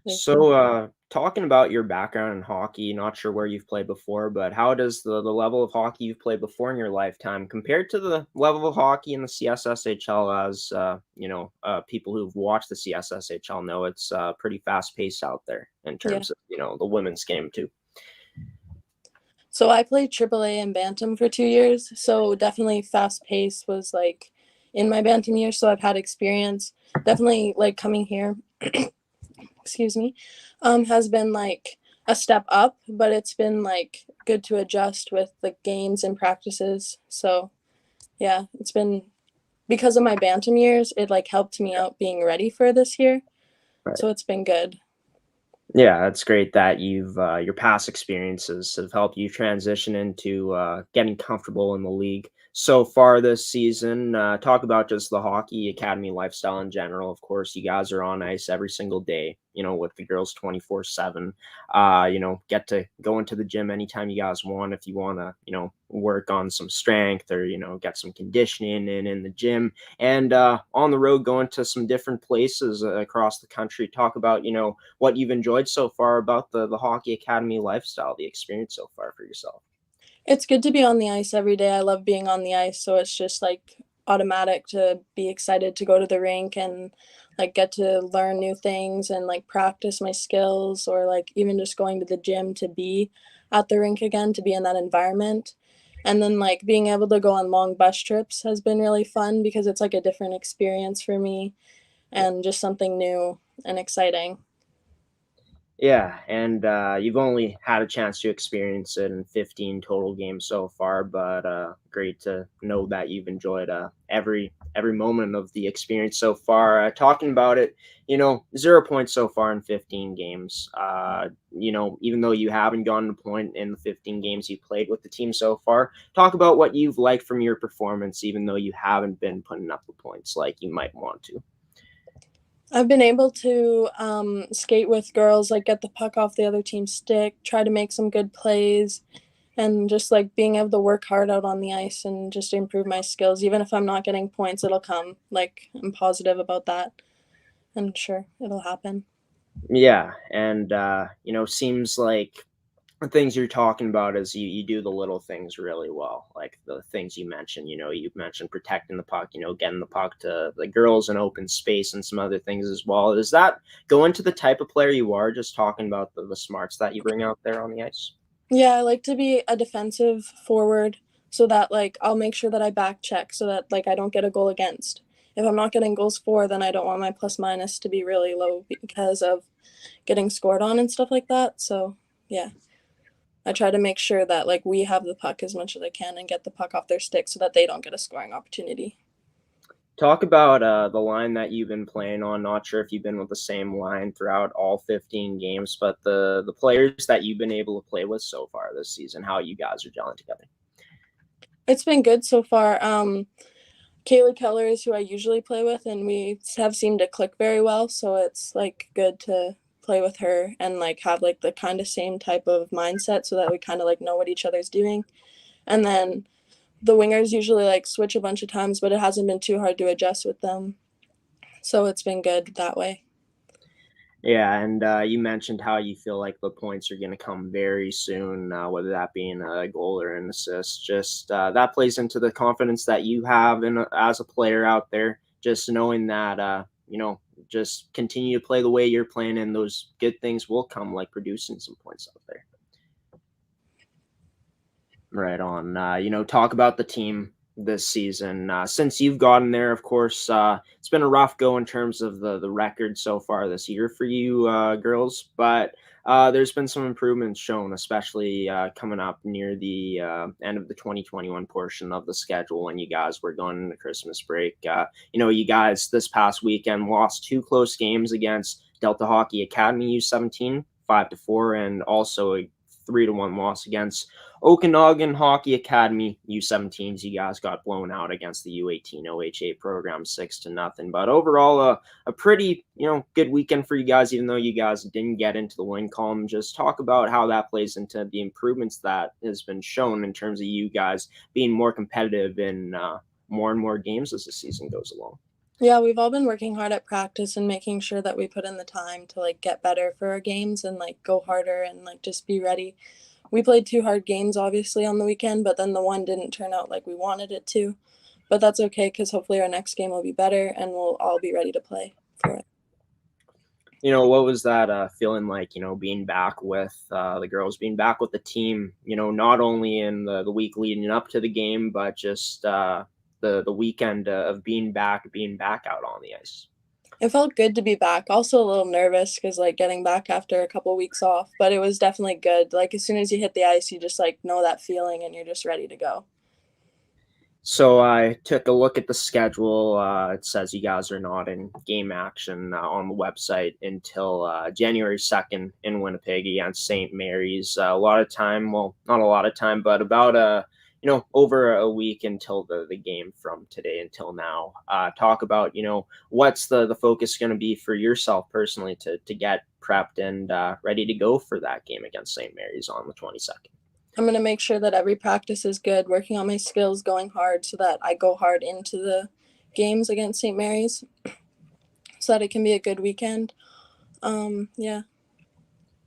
A: So talking about your background in hockey, not sure where you've played before, but how does the level of hockey you've played before in your lifetime compared to the level of hockey in the CSSHL? As people who've watched the CSSHL know, it's pretty fast paced out there in terms of the women's game too.
F: So I played AAA and Bantam for 2 years, so definitely fast pace was in my Bantam years, so I've had experience. Definitely coming here excuse me, has been a step up, but it's been good to adjust with the games and practices. So yeah, it's been, because of my Bantam years, it helped me out being ready for this year. Right. So it's been good.
A: Yeah, it's great that you've your past experiences have helped you transition into getting comfortable in the league so far this season. Talk about just the hockey academy lifestyle in general. Of course, you guys are on ice every single day, with the girls 24/7. Get to go into the gym anytime you guys want if you want to, work on some strength or, get some conditioning in the gym, and on the road going to some different places across the country. Talk about, what you've enjoyed so far about the hockey academy lifestyle, the experience so far for yourself.
F: It's good to be on the ice every day. I love being on the ice, so it's just automatic to be excited to go to the rink and get to learn new things and practice my skills, or even just going to the gym to be at the rink again, to be in that environment. And then being able to go on long bus trips has been really fun, because it's a different experience for me and just something new and exciting.
A: Yeah, and you've only had a chance to experience it in 15 total games so far, but great to know that you've enjoyed every moment of the experience so far. Talking about it, 0 points so far in 15 games. Even though you haven't gotten a point in the 15 games you played with the team so far, talk about what you've liked from your performance, even though you haven't been putting up the points like you might want to.
F: I've been able to skate with girls, like get the puck off the other team's stick, try to make some good plays, and just like being able to work hard out on the ice and just improve my skills. Even if I'm not getting points, it'll come. Like, I'm positive about that, and sure, it'll happen.
A: Yeah, and seems like the things you're talking about is you do the little things really well, like the things you mentioned. You mentioned protecting the puck, getting the puck to the girls in open space and some other things as well. Does that go into the type of player you are, just talking about the smarts that you bring out there on the ice?
F: Yeah, I like to be a defensive forward so that like I'll make sure that I back check so that like I don't get a goal against. If I'm not getting goals for, then I don't want my plus minus to be really low because of getting scored on and stuff like that. So yeah, I try to make sure that like we have the puck as much as I can and get the puck off their stick so that they don't get a scoring opportunity.
A: Talk about the line that you've been playing on. Not sure if you've been with the same line throughout all 15 games, but the players that you've been able to play with so far this season, how you guys are gelling together.
F: It's been good so far. Kyleigh Keller is who I usually play with, and we have seemed to click very well. So it's like good to play with her and like have like the kind of same type of mindset so that we kind of like know what each other's doing. And then the wingers usually like switch a bunch of times, but it hasn't been too hard to adjust with them. So it's been good that way.
A: Yeah, and you mentioned how you feel like the points are going to come very soon, whether that being a goal or an assist. Just that plays into the confidence that you have as a player out there. Just knowing that, just continue to play the way you're playing, and those good things will come, like producing some points out there. Right on. Talk about the team this season. Since you've gotten there, of course, it's been a rough go in terms of the record so far this year for you girls, but there's been some improvements shown, especially coming up near the end of the 2021 portion of the schedule when you guys were going into Christmas break. You guys this past weekend lost 2 close games against Delta Hockey Academy U17, 5-4, and also a 3-1 loss against Okanagan Hockey Academy U17s. You guys got blown out against the U18 OHA program 6-0. But overall, a pretty good weekend for you guys, even though you guys didn't get into the win column. Just talk about how that plays into the improvements that has been shown in terms of you guys being more competitive in more and more games as the season goes along.
F: Yeah, we've all been working hard at practice and making sure that we put in the time to like get better for our games and like go harder and like just be ready. We played 2 hard games obviously on the weekend, but then the one didn't turn out like we wanted it to. But that's okay because hopefully our next game will be better and we'll all be ready to play for it.
A: What was that feeling like, being back with the girls, being back with the team, not only in the week leading up to the game, but just the weekend of being back out on the ice?
F: It felt good to be back. Also a little nervous because like getting back after a couple weeks off, but it was definitely good. Like as soon as you hit the ice, you just like know that feeling and you're just ready to go.
A: So I took a look at the schedule. It says you guys are not in game action on the website until January 2nd in Winnipeg against St. Mary's. A lot of time, well, not a lot of time, but about over a week until the game from today until now. Talk about, what's the focus going to be for yourself personally to get prepped and ready to go for that game against St. Mary's on the 22nd.
F: I'm going to make sure that every practice is good, working on my skills, going hard so that I go hard into the games against St. Mary's so that it can be a good weekend. Yeah.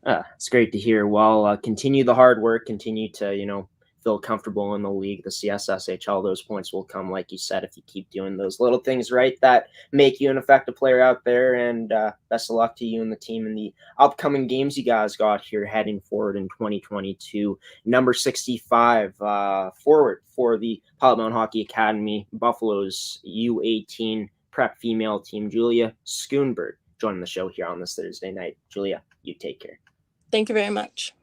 A: It's great to hear. Well, continue the hard work, continue to, feel comfortable in the league, the CSSHL. Those points will come, like you said, if you keep doing those little things right that make you an effective player out there. And best of luck to you and the team in the upcoming games you guys got here heading forward in 2022. Number 65 forward for the Pilot Mound Hockey Academy Buffaloes U18 prep female team, Julia Schoonbaert. joining the show here on this Thursday night. Julia, you take care.
F: Thank you very much.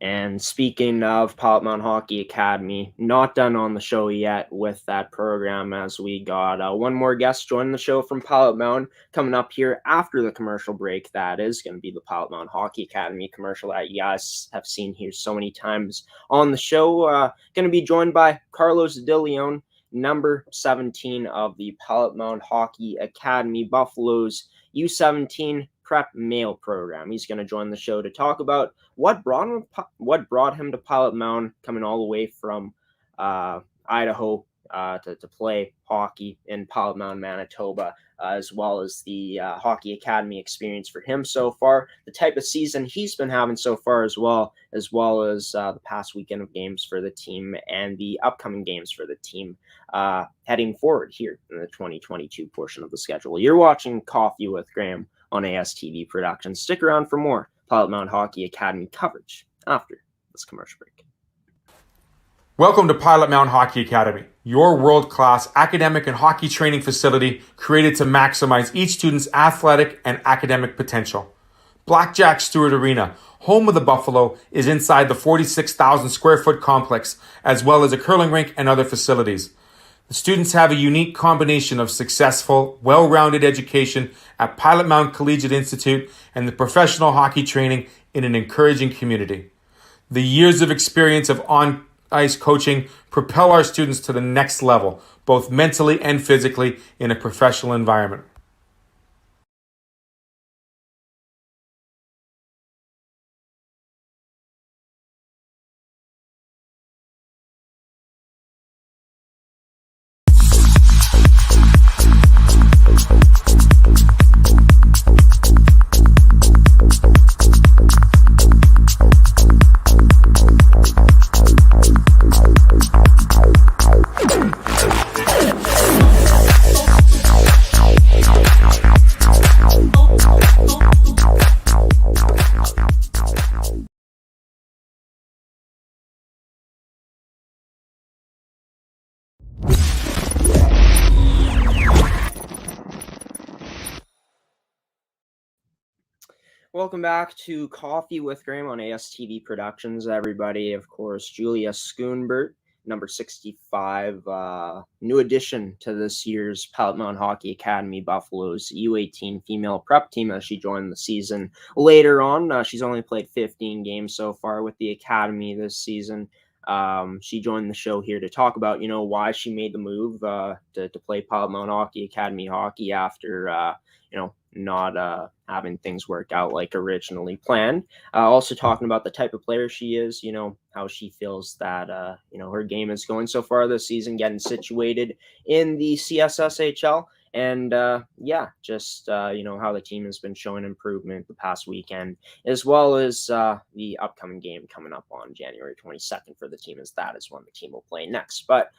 A: And speaking of Pilot Mound Hockey Academy, not done on the show yet with that program, as we got one more guest joining the show from Pilot Mound coming up here after the commercial break. That is going to be the Pilot Mound Hockey Academy commercial that you guys have seen here so many times on the show. Going to be joined by Carlos De Leon, number 17 of the Pilot Mound Hockey Academy, Buffalo's U17 prep male program. He's going to join the show to talk about what brought him to Pilot Mound, coming all the way from Idaho to play hockey in Pilot Mound, Manitoba, as well as the hockey academy experience for him so far, the type of season he's been having so far, as well as the past weekend of games for the team and the upcoming games for the team heading forward here in the 2022 portion of the schedule. You're watching Coffee with Graeme on ASTV Productions. Stick around for more Pilot Mound Hockey Academy coverage after this commercial break.
G: Welcome to Pilot Mound Hockey Academy, your world-class academic and hockey training facility created to maximize each student's athletic and academic potential. Blackjack Stewart Arena, home of the Buffalo, is inside the 46,000 square foot complex, as well as a curling rink and other facilities. The students have a unique combination of successful, well-rounded education at Pilot Mound Collegiate Institute and the professional hockey training in an encouraging community. The years of experience of on-ice coaching propel our students to the next level, both mentally and physically, in a professional environment.
A: Welcome back to Coffee with Graeme on ASTV Productions, everybody. Of course, Julia Schoonbaert, number 65, new addition to this year's Pilot Mound Hockey Academy, Buffalo's U18 female prep team, as she joined the season later on. She's only played 15 games so far with the academy this season. She joined the show here to talk about, why she made the move to play Pilot Mound Hockey Academy hockey after, not having things work out like originally planned. Also talking about the type of player she is, how she feels that, her game is going so far this season, getting situated in the CSSHL. And just how the team has been showing improvement the past weekend, as well as the upcoming game coming up on January 22nd for the team, as that is when the team will play next. But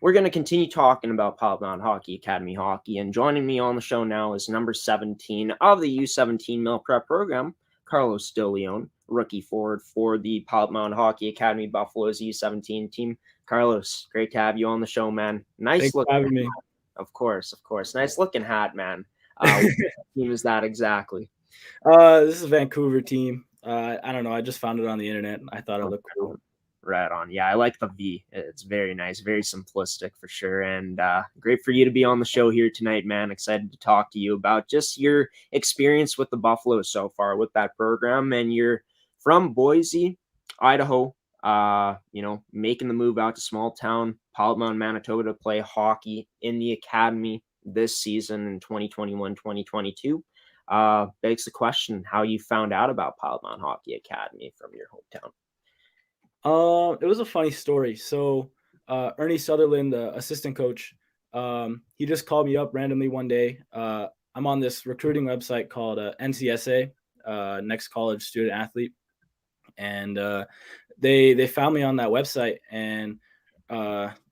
A: we're going to continue talking about Pilot Mound Hockey Academy hockey, and joining me on the show now is number 17 of the U17 male prep program, Carlos De Leon, rookie forward for the Pilot Mound Hockey Academy Buffalo's U17 team. Carlos, great to have you on the show, man.
H: Thanks for having me.
A: Of course. Nice looking hat, man. What team is that exactly?
H: This is a Vancouver team. I don't know. I just found it on the internet. I thought it looked cool.
A: Right on. Yeah, I like the V. It's very nice, very simplistic for sure. And great for you to be on the show here tonight, man. Excited to talk to you about just your experience with the Buffalo so far with that program. And you're from Boise, Idaho, making the move out to small town Pilot Mound, Manitoba to play hockey in the academy this season in 2021-2022. Begs the question how you found out about Pilot Mound Hockey Academy from your hometown.
H: It was a funny story. So Ernie Sutherland, the assistant coach, he just called me up randomly one day. I'm on this recruiting website called NCSA, Next College Student Athlete. And they found me on that website, and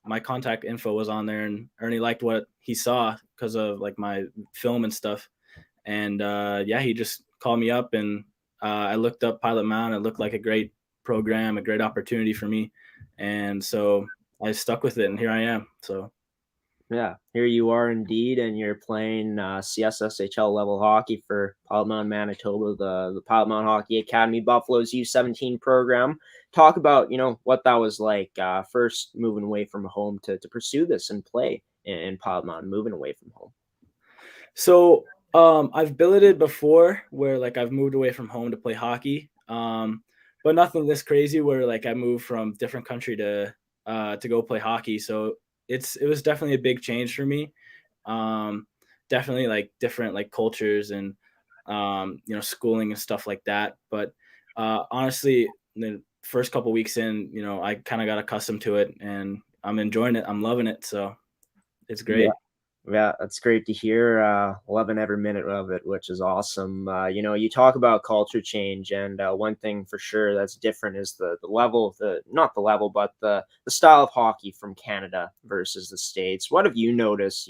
H: my contact info was on there, and Ernie liked what he saw because of like my film and stuff. And he just called me up, and I looked up Pilot Mound. It looked like a great program, a great opportunity for me, and so I stuck with it, and here I am. So
A: Yeah, here you are indeed, and you're playing CSSHL level hockey for Pilot Mound, Manitoba, the Pilot Mound Hockey Academy Buffalo's U17 program. Talk about what that was like, first moving away from home to pursue this and play in Pilot Mound, moving away from home.
H: So I've billeted before where like I've moved away from home to play hockey, but nothing this crazy where like I moved from different country to go play hockey. So it was definitely a big change for me. Definitely like different like cultures and schooling and stuff like that. But honestly, the first couple weeks in, I kind of got accustomed to it and I'm enjoying it. I'm loving it. So it's great.
A: Yeah, that's great to hear. Loving every minute of it, which is awesome. You talk about culture change, and one thing for sure that's different is the level, not the level, but the style of hockey from Canada versus the States. What have you noticed?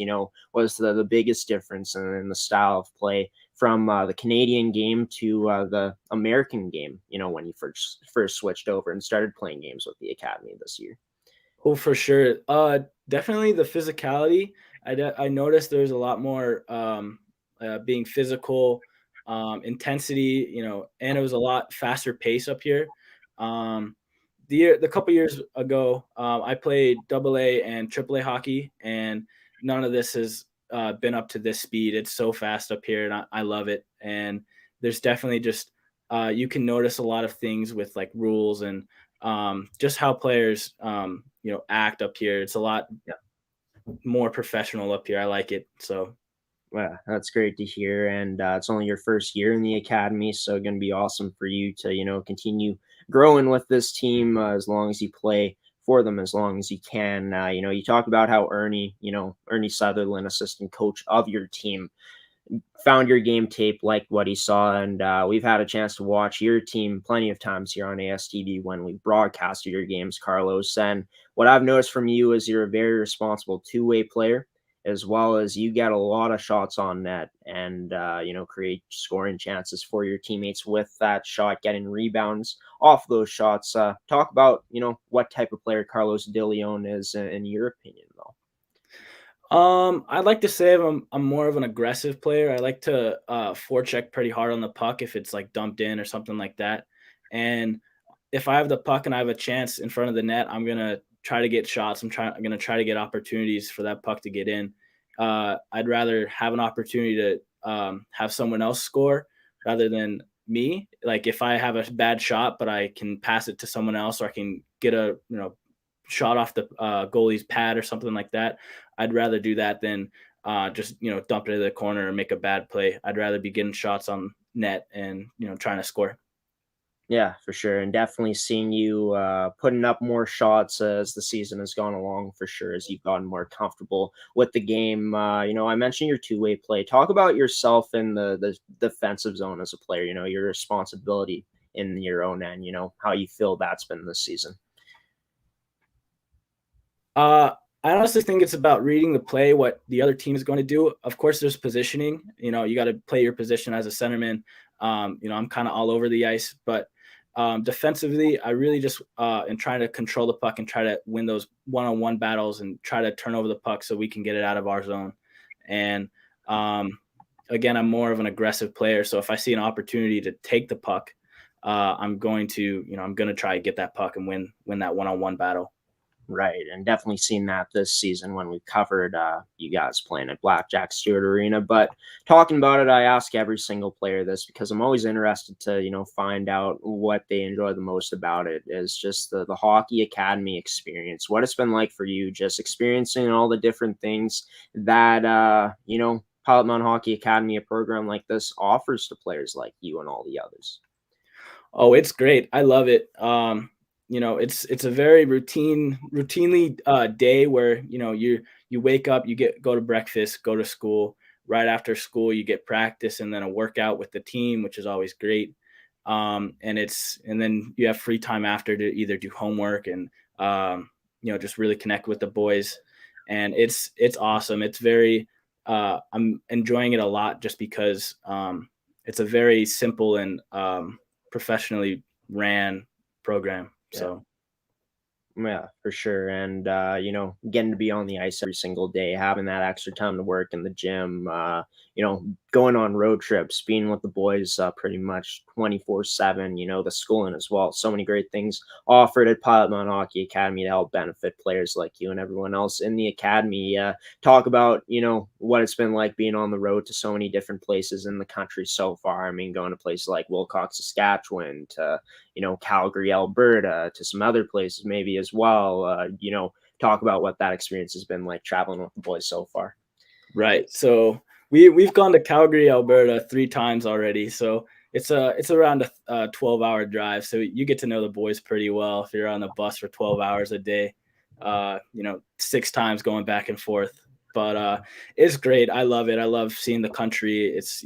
A: Was the biggest difference in the style of play from the Canadian game to the American game? When you first switched over and started playing games with the academy this year.
H: Oh, for sure. Definitely the physicality. I noticed there's a lot more being physical, intensity, and it was a lot faster pace up here. The couple years ago, I played AA and AAA hockey, and none of this has been up to this speed. It's so fast up here, and I love it. And there's definitely just you can notice a lot of things with like rules and just how players act up here. It's a lot more professional up here. I like it. So
A: well, that's great to hear, and it's only your first year in the academy, so going to be awesome for you to continue growing with this team as long as you play for them, as long as you can. You talk about how Ernie Sutherland, assistant coach of your team, found your game tape, liked what he saw, and we've had a chance to watch your team plenty of times here on ASTV when we broadcasted your games, Carlos. And what I've noticed from you is you're a very responsible two-way player, as well as you get a lot of shots on net and create scoring chances for your teammates with that shot, getting rebounds off those shots. Talk about what type of player Carlos De Leon is in your opinion, though.
H: I'd like to say I'm more of an aggressive player. I like to forecheck pretty hard on the puck if it's like dumped in or something like that. And if I have the puck and I have a chance in front of the net, I'm gonna try to get shots. I'm gonna try to get opportunities for that puck to get in. I'd rather have an opportunity to have someone else score rather than me. Like if I have a bad shot, but I can pass it to someone else, or I can get a shot off the goalie's pad or something like that. I'd rather do that than just dump it in the corner and make a bad play. I'd rather be getting shots on net and trying to score.
A: Yeah, for sure, and definitely seeing you putting up more shots as the season has gone along, for sure, as you've gotten more comfortable with the game. I mentioned your two-way play. Talk about yourself in the defensive zone as a player. Your responsibility in your own end. How you feel that's been this season.
H: I honestly think it's about reading the play, what the other team is going to do. Of course, there's positioning. You got to play your position as a centerman. I'm kind of all over the ice, but defensively, I really just am trying to control the puck and try to win those one-on-one battles and try to turn over the puck so we can get it out of our zone. And again, I'm more of an aggressive player. So if I see an opportunity to take the puck, I'm going to try to get that puck and win that one-on-one battle.
A: Right, and definitely seen that this season when we covered you guys playing at Blackjack Stewart Arena. But talking about it, I ask every single player this because I'm always interested to find out what they enjoy the most about it. Is just the hockey academy experience. What it's been like for you, just experiencing all the different things that Pilot Mound Hockey Academy, a program like this, offers to players like you and all the others.
H: Oh, it's great. I love it. It's a very routinely day where you wake up, go to breakfast, go to school. Right after school, you get practice and then a workout with the team, which is always great. And then you have free time after to either do homework and just really connect with the boys. And it's awesome. It's very I'm enjoying it a lot just because it's a very simple and professionally ran program. So
A: Yeah, for sure. And, getting to be on the ice every single day, having that extra time to work in the gym, going on road trips, being with the boys pretty much 24/7, the schooling as well. So many great things offered at Pilot Mound Hockey Academy to help benefit players like you and everyone else in the academy. Talk about, what it's been like being on the road to so many different places in the country so far. I mean, going to places like Wilcox, Saskatchewan, to Calgary, Alberta, to some other places maybe as well. Talk about what that experience has been like traveling with the boys so far.
H: Right. So we've gone to Calgary, Alberta 3 times already. So it's around a 12-hour drive. So you get to know the boys pretty well if you're on the bus for 12 hours a day, 6 times going back and forth. But it's great. I love it. I love seeing the country. It's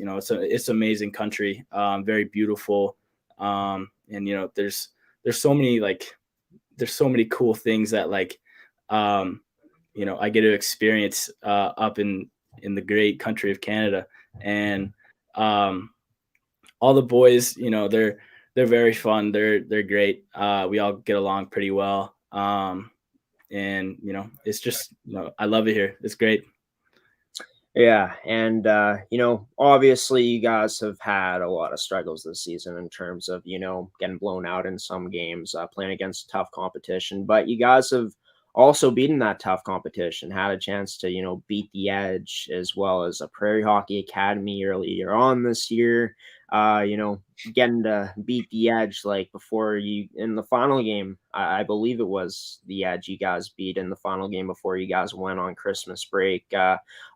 H: amazing country. Very beautiful. And there's so many cool things that I get to experience up in the great country of Canada. And all the boys, they're very fun. They're great. We all get along pretty well. And it's just, I love it here. It's great.
A: Yeah, and obviously you guys have had a lot of struggles this season in terms of getting blown out in some games, playing against tough competition. But you guys have also beaten that tough competition, had a chance to beat the Edge as well as a Prairie Hockey Academy earlier on this year. Getting to beat the Edge before you in the final game. I believe it was the Edge you guys beat in the final game before you guys went on Christmas break.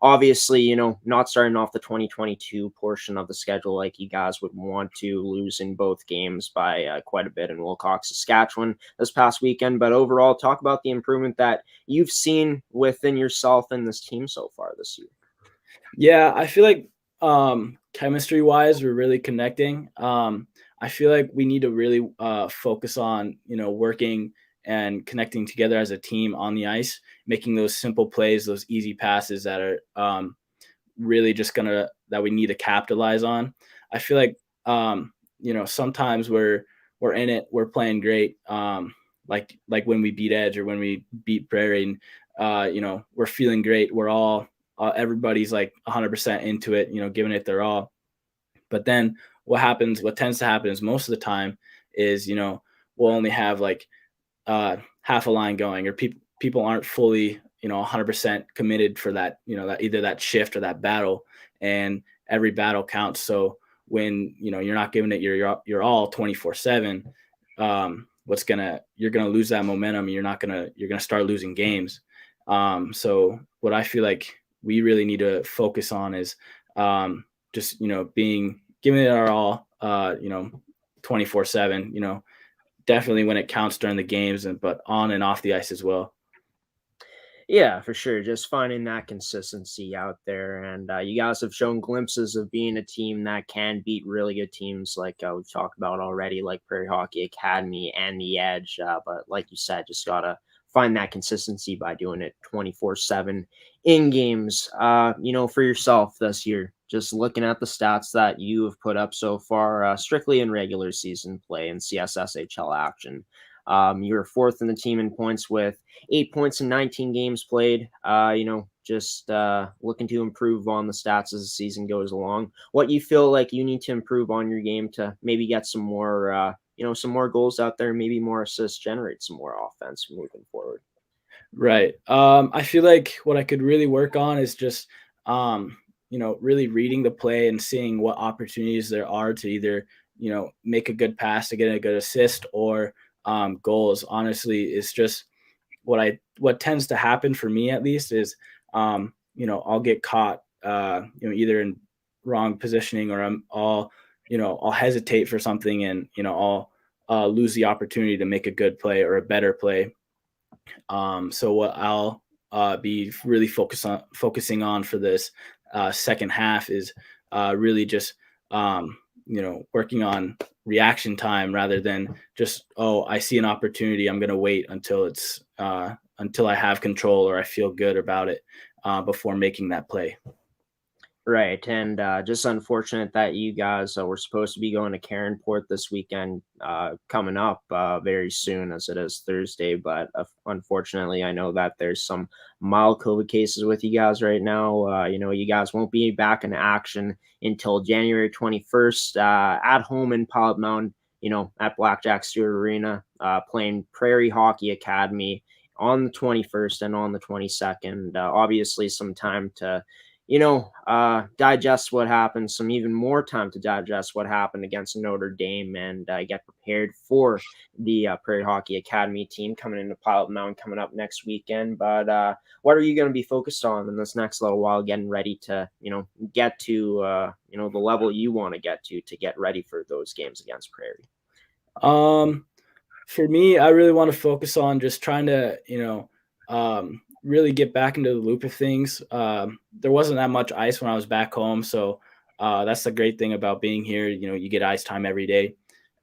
A: Obviously, not starting off the 2022 portion of the schedule like you guys would want to, losing both games by quite a bit in Wilcox, Saskatchewan this past weekend. But overall, talk about the improvement that you've seen within yourself and this team so far this year.
H: Yeah, I feel like chemistry wise, we're really connecting. I feel like we need to really focus on, working and connecting together as a team on the ice, making those simple plays, those easy passes that are really just that we need to capitalize on. I feel like, sometimes we're in it, we're playing great. Like when we beat Edge or when we beat Prairie, and, we're feeling great. We're all, everybody's 100% into it, giving it their all. But then what tends to happen is most of the time is, we'll only have half a line going, or people aren't fully, 100% committed for that, that either that shift or that battle, and every battle counts. So when, you're not giving it your all 24/7, you're going to lose that momentum. You're going to start losing games. So what I feel like we really need to focus on is just, giving it our all, 24/7, definitely when it counts during the games, but on and off the ice as well.
A: Yeah, for sure. Just finding that consistency out there. And you guys have shown glimpses of being a team that can beat really good teams like we've talked about already, like Prairie Hockey Academy and the Edge. But like you said, just got to find that consistency by doing it 24/7 in games. For yourself this year, just looking at the stats that you have put up so far, strictly in regular season play and CSSHL action. You're 4th in the team in points with 8 points in 19 games played. Just looking to improve on the stats as the season goes along. What you feel like you need to improve on your game to maybe get some more, some more goals out there, maybe more assists, generate some more offense moving forward.
H: Right. I feel like what I could really work on is just, really reading the play and seeing what opportunities there are to either, make a good pass to get a good assist or goals. Honestly, it's just what tends to happen for me, at least, is I'll get caught either in wrong positioning, or I'll hesitate for something, and I'll lose the opportunity to make a good play or a better play. So what I'll be really focusing on for this second half is really just working on reaction time rather than just, I see an opportunity, I'm going to wait until I have control or I feel good about it before making that play.
A: Right, and just unfortunate that you guys were supposed to be going to Caronport this weekend, coming up very soon, as it is Thursday. But unfortunately, I know that there's some mild COVID cases with you guys right now. You guys won't be back in action until January 21st at home in Pilot Mound. At Blackjack Stewart Arena, playing Prairie Hockey Academy on the 21st and on the 22nd. Obviously, some time to digest what happened, some even more time to digest what happened against Notre Dame and get prepared for the Prairie Hockey Academy team coming into Pilot Mound coming up next weekend. But what are you going to be focused on in this next little while, getting ready to, get to, the level you want to get ready for those games against Prairie?
H: For me, I really want to focus on just trying to, really get back into the loop of things. There wasn't that much ice when I was back home, so that's the great thing about being here. You get ice time every day.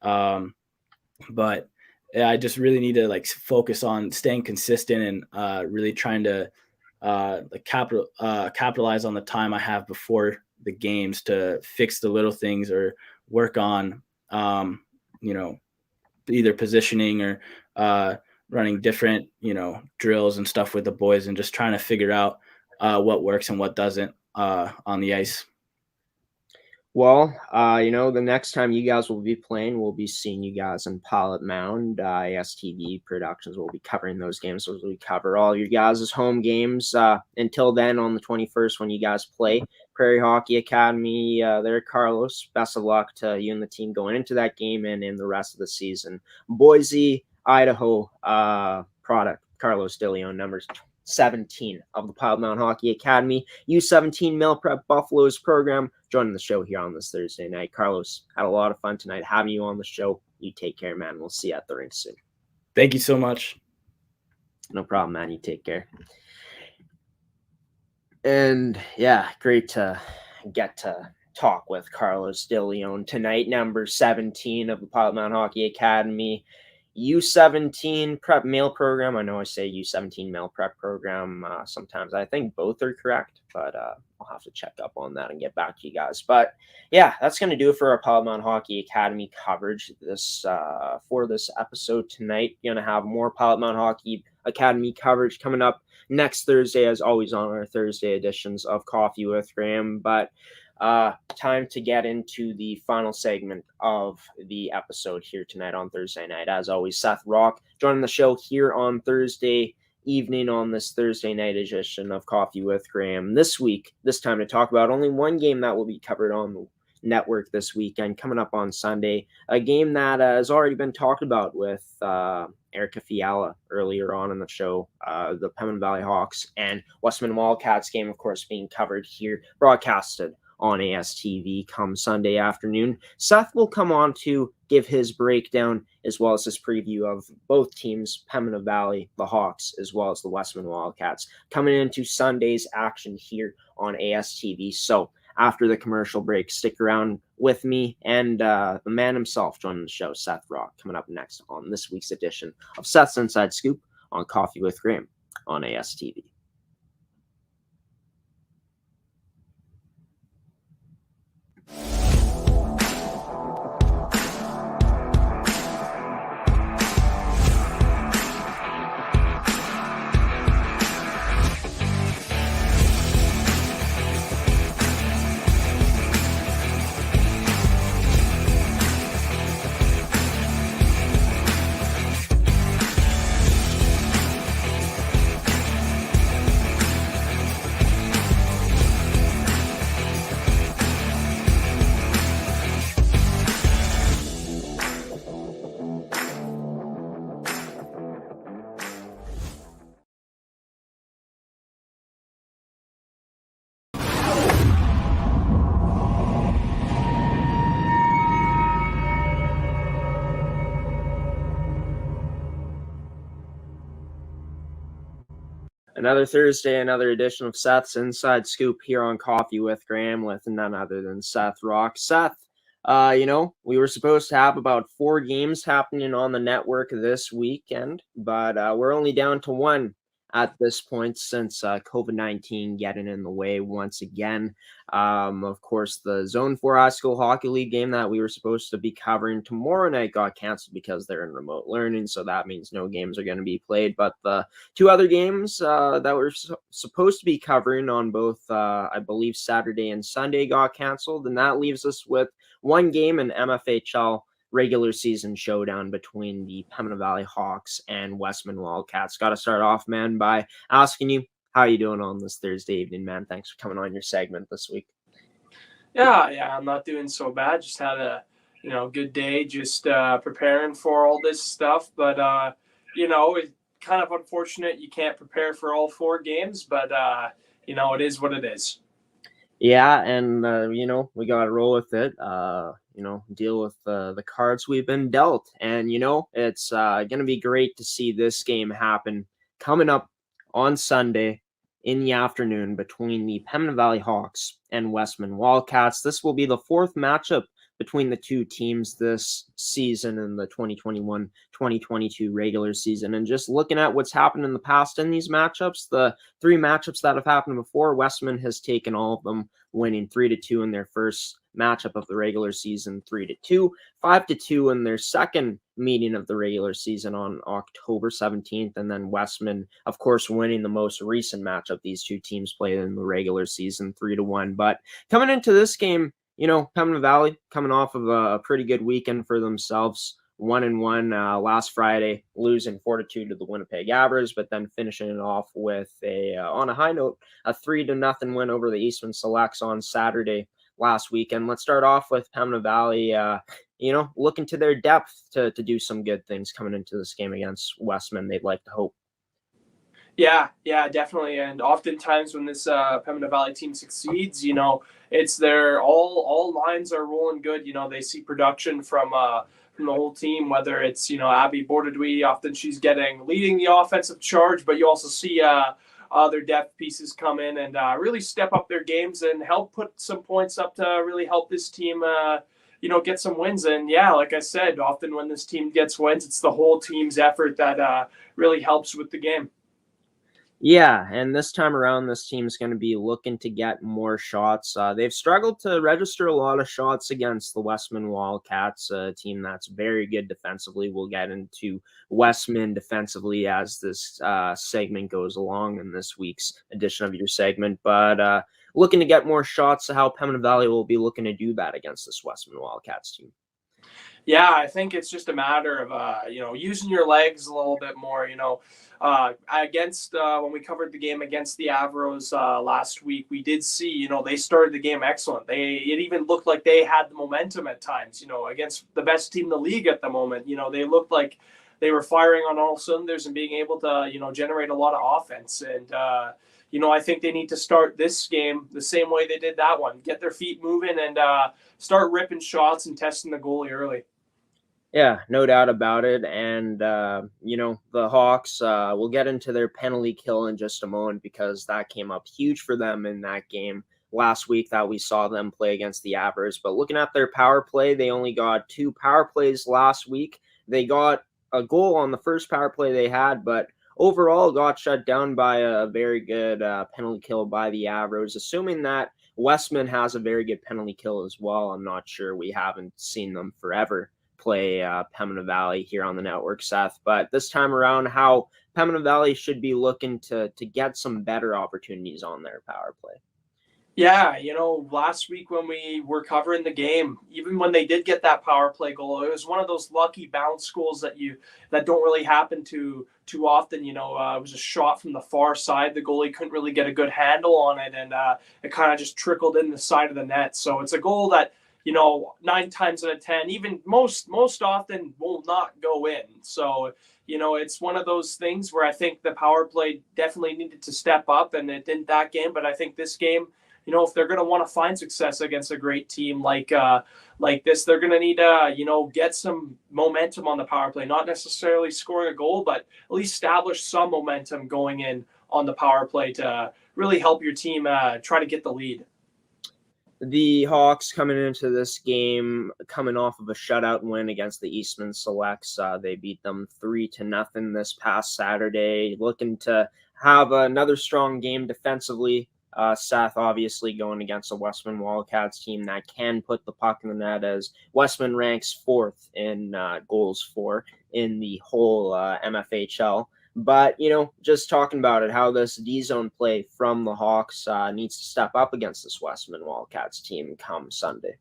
H: But I just really need to focus on staying consistent and really trying to capitalize on the time I have before the games to fix the little things or work on either positioning or running different, drills and stuff with the boys and just trying to figure out what works and what doesn't on the ice.
A: Well, the next time you guys will be playing, we'll be seeing you guys in Pilot Mound. ASTV Productions will be covering those games. So we cover all your guys' home games. Until then, on the 21st, when you guys play Prairie Hockey Academy, there, Carlos, best of luck to you and the team going into that game and in the rest of the season. Boise, Idaho product, Carlos DeLeon, numbers 17 of the Pilot Mound Hockey Academy U17 Male Prep Buffaloes program, joining the show here on this Thursday night. Carlos, had a lot of fun tonight having you on the show. You take care, man. We'll see you at the rink soon.
H: Thank you so much.
A: No problem, man. You take care. And yeah, great to get to talk with Carlos DeLeon tonight, number 17 of the Pilot Mound Hockey Academy U17 prep male program. I know I say U17 male prep program sometimes. I think both are correct, but I'll have to check up on that and get back to you guys. But yeah, that's going to do it for our Pilot Mound Hockey Academy coverage for this episode tonight. Going to have more Pilot Mound Hockey Academy coverage coming up next Thursday, as always on our Thursday editions of Coffee with Graeme. But time to get into the final segment of the episode here tonight on Thursday night. As always, Seth Rock joining the show here on Thursday evening on this Thursday night edition of Coffee with Graeme. This time to talk about only one game that will be covered on the network this weekend, coming up on Sunday, a game that has already been talked about with Erica Fijala earlier on in the show, the Pembina Valley Hawks and Westman Wildcats game, of course, being covered here, broadcasted on ASTV come Sunday afternoon. Seth will come on to give his breakdown as well as his preview of both teams, Pembina Valley, the Hawks, as well as the Westman Wildcats, coming into Sunday's action here on ASTV. So after the commercial break, stick around with me and the man himself joining the show, Seth Rock, coming up next on this week's edition of Seth's Inside Scoop on Coffee with Graeme on ASTV. Another Thursday, another edition of Seth's Inside Scoop here on Coffee with Graeme with none other than Seth Rock. Seth, we were supposed to have about 4 games happening on the network this weekend, but we're only down to one at this point since COVID-19 getting in the way once again. Of course, the Zone 4 High School Hockey League game that we were supposed to be covering tomorrow night got canceled because they're in remote learning, so that means no games are going to be played. But the two other games that we're supposed to be covering on both, I believe, Saturday and Sunday got canceled, and that leaves us with one game in MFHL regular season showdown between the Pembina Valley Hawks and Westman Wildcats. Got to start off, man, by asking you, how you doing on this Thursday evening, man? Thanks for coming on your segment this week.
I: Yeah, I'm not doing so bad. Just had a, good day, just preparing for all this stuff. But, it's kind of unfortunate you can't prepare for all 4 games, but, it is what it is.
A: Yeah, and, we got to roll with it. Deal with the cards we've been dealt. And, it's going to be great to see this game happen coming up on Sunday in the afternoon between the Pembina Valley Hawks and Westman Wildcats. This will be the 4th matchup between the two teams this season in the 2021-2022 regular season. And just looking at what's happened in the past in these matchups, the 3 matchups that have happened before, Westman has taken all of them, winning 3-2 in their first matchup of the regular season, 3-2, 5-2 in their second meeting of the regular season on October 17th, and then Westman, of course, winning the most recent matchup these two teams played in the regular season, 3-1. But coming into this game, Pembina Valley coming off of a pretty good weekend for themselves, 1-1 last Friday, losing 4-2 to the Winnipeg Avros, but then finishing it off with on a high note, a 3-0 win over the Eastman Selects on Saturday last weekend. Let's start off with Pembina Valley, looking to their depth to do some good things coming into this game against Westman. They'd like to hope.
I: Yeah, definitely. And oftentimes when this Pembina Valley team succeeds, it's their all lines are rolling good. They see production from the whole team, whether it's, Abby Bordadui, often she's leading the offensive charge, but you also see their depth pieces come in and really step up their games and help put some points up to really help this team, get some wins. And yeah, like I said, often when this team gets wins, it's the whole team's effort that really helps with the game.
A: Yeah, and this time around, this team's going to be looking to get more shots. They've struggled to register a lot of shots against the Westman Wildcats, a team that's very good defensively. We'll get into Westman defensively as this segment goes along in this week's edition of your segment. But looking to get more shots, how Pembina Valley will be looking to do that against this Westman Wildcats team.
I: Yeah, I think it's just a matter of, using your legs a little bit more, against when we covered the game against the Avros last week, we did see, they started the game excellent. It even looked like they had the momentum at times, against the best team in the league at the moment. They looked like they were firing on all cylinders and being able to, generate a lot of offense. And, I think they need to start this game the same way they did that one, get their feet moving and start ripping shots and testing the goalie early.
A: Yeah, no doubt about it. And, the Hawks, we'll get into their penalty kill in just a moment because that came up huge for them in that game last week that we saw them play against the Avros. But looking at their power play, they only got 2 power plays last week. They got a goal on the first power play they had, but overall got shut down by a very good penalty kill by the Avros. Assuming that Westman has a very good penalty kill as well, I'm not sure. We haven't seen them forever play Pembina Valley here on the network, Seth. But this time around, how Pembina Valley should be looking to get some better opportunities on their power play.
I: Yeah, last week when we were covering the game, even when they did get that power play goal, it was one of those lucky bounce goals that don't really happen too often. It was a shot from the far side. The goalie couldn't really get a good handle on it, and it kind of just trickled in the side of the net. So it's a goal that 9 times out of 10, even most often will not go in. So, it's one of those things where I think the power play definitely needed to step up, and it didn't that game. But I think this game, if they're going to want to find success against a great team like this, they're going to need to, get some momentum on the power play, not necessarily scoring a goal, but at least establish some momentum going in on the power play to really help your team try to get the lead.
A: The Hawks coming into this game, coming off of a shutout win against the Eastman Selects. They beat them 3-0 this past Saturday, looking to have another strong game defensively. Seth obviously going against a Westman Wildcats team that can put the puck in the net, as Westman ranks 4th in goals for in the whole MFHL. But, just talking about it, how this D-zone play from the Hawks needs to step up against this Westman Wildcats team come Sunday.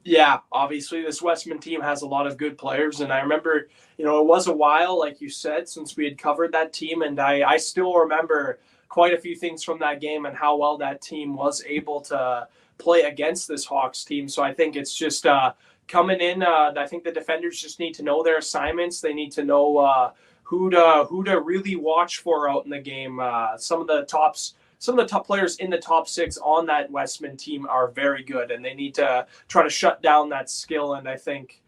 I: Yeah, obviously this Westman team has a lot of good players, and I remember, it was a while, like you said, since we had covered that team, and I still remember quite a few things from that game and how well that team was able to play against this Hawks team. So I think it's just coming in. I think the defenders just need to know their assignments. They need to know who to really watch for out in the game. Some of the top players in the top 6 on that Westman team are very good, and they need to try to shut down that skill. And I think,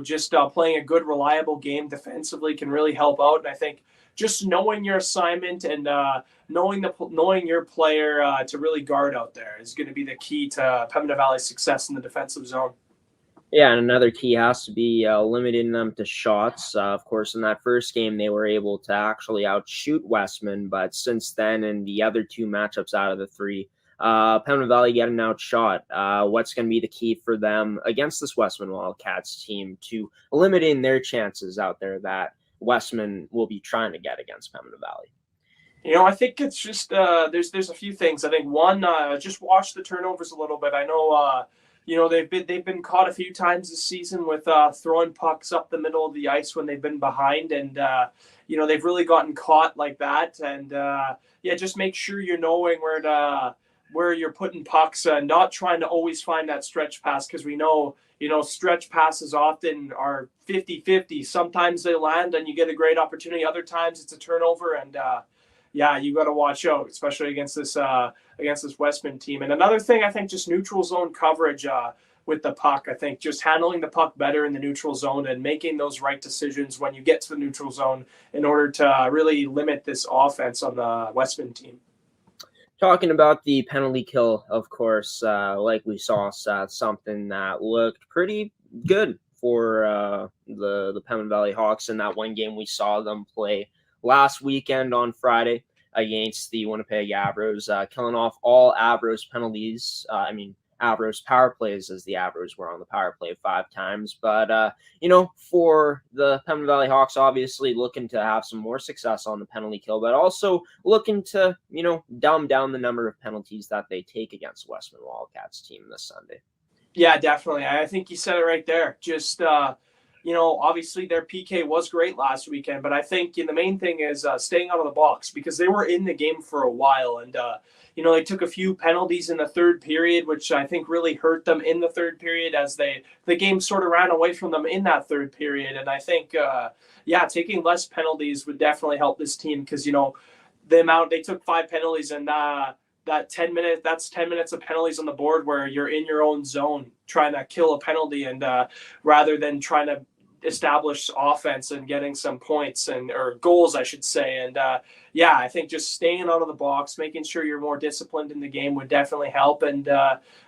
I: just playing a good, reliable game defensively can really help out. And I think just knowing your assignment and knowing your player to really guard out there is going to be the key to Pembina Valley's success in the defensive zone.
A: Yeah, and another key has to be limiting them to shots. Of course, in that first game, they were able to actually outshoot Westman, but since then, in the other 2 matchups out of the 3, Pembina Valley getting outshot. What's going to be the key for them against this Westman Wildcats team to limiting their chances out there that Westman will be trying to get against Pembina Valley?
I: I think it's just there's a few things. I think one, just watch the turnovers a little bit. I know they've been caught a few times this season with throwing pucks up the middle of the ice when they've been behind, and they've really gotten caught like that. And just make sure you're knowing where you're putting pucks, not trying to always find that stretch pass, because we know stretch passes often are 50-50. Sometimes they land and you get a great opportunity. Other times it's a turnover, and you got to watch out, especially against this Westman team. And another thing, I think, just neutral zone coverage with the puck. I think just handling the puck better in the neutral zone and making those right decisions when you get to the neutral zone in order to really limit this offense on the Westman team.
A: Talking about the penalty kill, of course, like we saw, something that looked pretty good for the Pembina Valley Hawks in that one game we saw them play last weekend on Friday against the Winnipeg Avros, killing off all Avros penalties. Avros power plays, as the Avros were on the power play 5 times. But, for the Pembina Valley Hawks, obviously looking to have some more success on the penalty kill, but also looking to, dumb down the number of penalties that they take against Westman Wildcats team this Sunday.
I: Yeah, definitely. I think you said it right there. Just, obviously their PK was great last weekend, but I think the main thing is staying out of the box, because they were in the game for a while. And, they took a few penalties in the third period, which I think really hurt them in the third period, as the game sort of ran away from them in that third period. And I think, taking less penalties would definitely help this team, because, the amount they took 5 penalties, and that's 10 minutes of penalties on the board where you're in your own zone trying to kill a penalty, and rather than trying to establish offense and getting some points or goals, I should say. And I think just staying out of the box, making sure you're more disciplined in the game would definitely help. And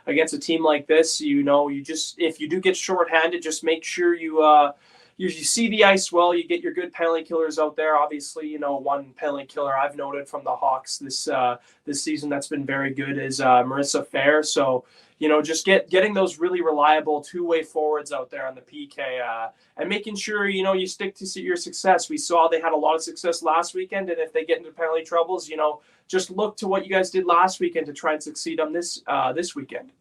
I: against a team like this, if you do get shorthanded, just make sure you see the ice well. You get your good penalty killers out there. Obviously, one penalty killer I've noted from the Hawks this season that's been very good is Marissa Fair. So, just getting those really reliable 2-way forwards out there on the PK and making sure, you stick to your success. We saw they had a lot of success last weekend, and if they get into penalty troubles, just look to what you guys did last weekend to try and succeed on this weekend.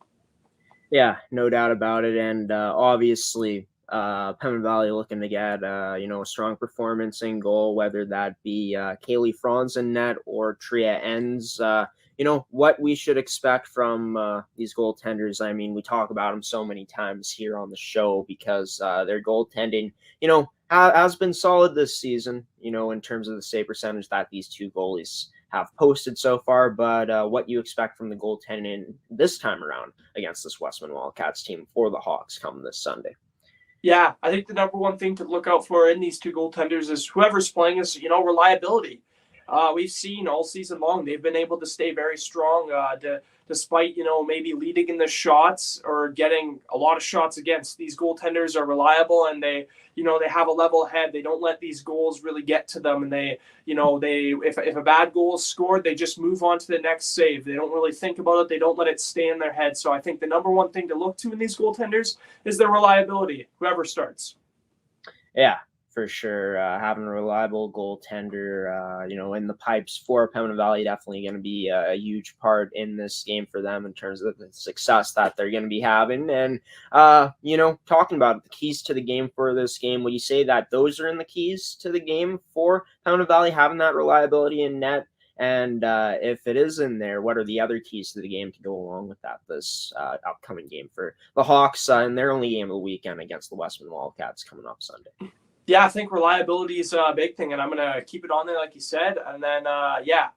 A: Yeah, no doubt about it. And obviously, Pembina Valley looking to get a strong performance in goal, whether that be Kyleigh Franz in net or Tria Enns. What we should expect from these goaltenders. I mean, we talk about them so many times here on the show because their goaltending, has been solid this season, in terms of the save percentage that these 2 goalies have posted so far. But what you expect from the goaltending this time around against this Westman Wildcats team for the Hawks come this Sunday?
I: Yeah, I think the number one thing to look out for in these 2 goaltenders is whoever's playing is, reliability. we've seen all season long, they've been able to stay very strong despite, maybe leading in the shots or getting a lot of shots against. These goaltenders are reliable, and they have a level head. They don't let these goals really get to them. And if a bad goal is scored, they just move on to the next save. They don't really think about it. They don't let it stay in their head. So I think the number one thing to look to in these goaltenders is their reliability, whoever starts.
A: Yeah, for sure. Having a reliable goaltender, in the pipes for Pembina Valley, definitely going to be a huge part in this game for them in terms of the success that they're going to be having. And, talking about the keys to the game for this game, would you say that those are in the keys to the game for Pembina Valley, having that reliability in net? And if it is in there, what are the other keys to the game to go along with that this upcoming game for the Hawks and their only game of the weekend against the Westman Wildcats coming up Sunday?
I: Yeah, I think reliability is a big thing, and I'm going to keep it on there, like you said. And then,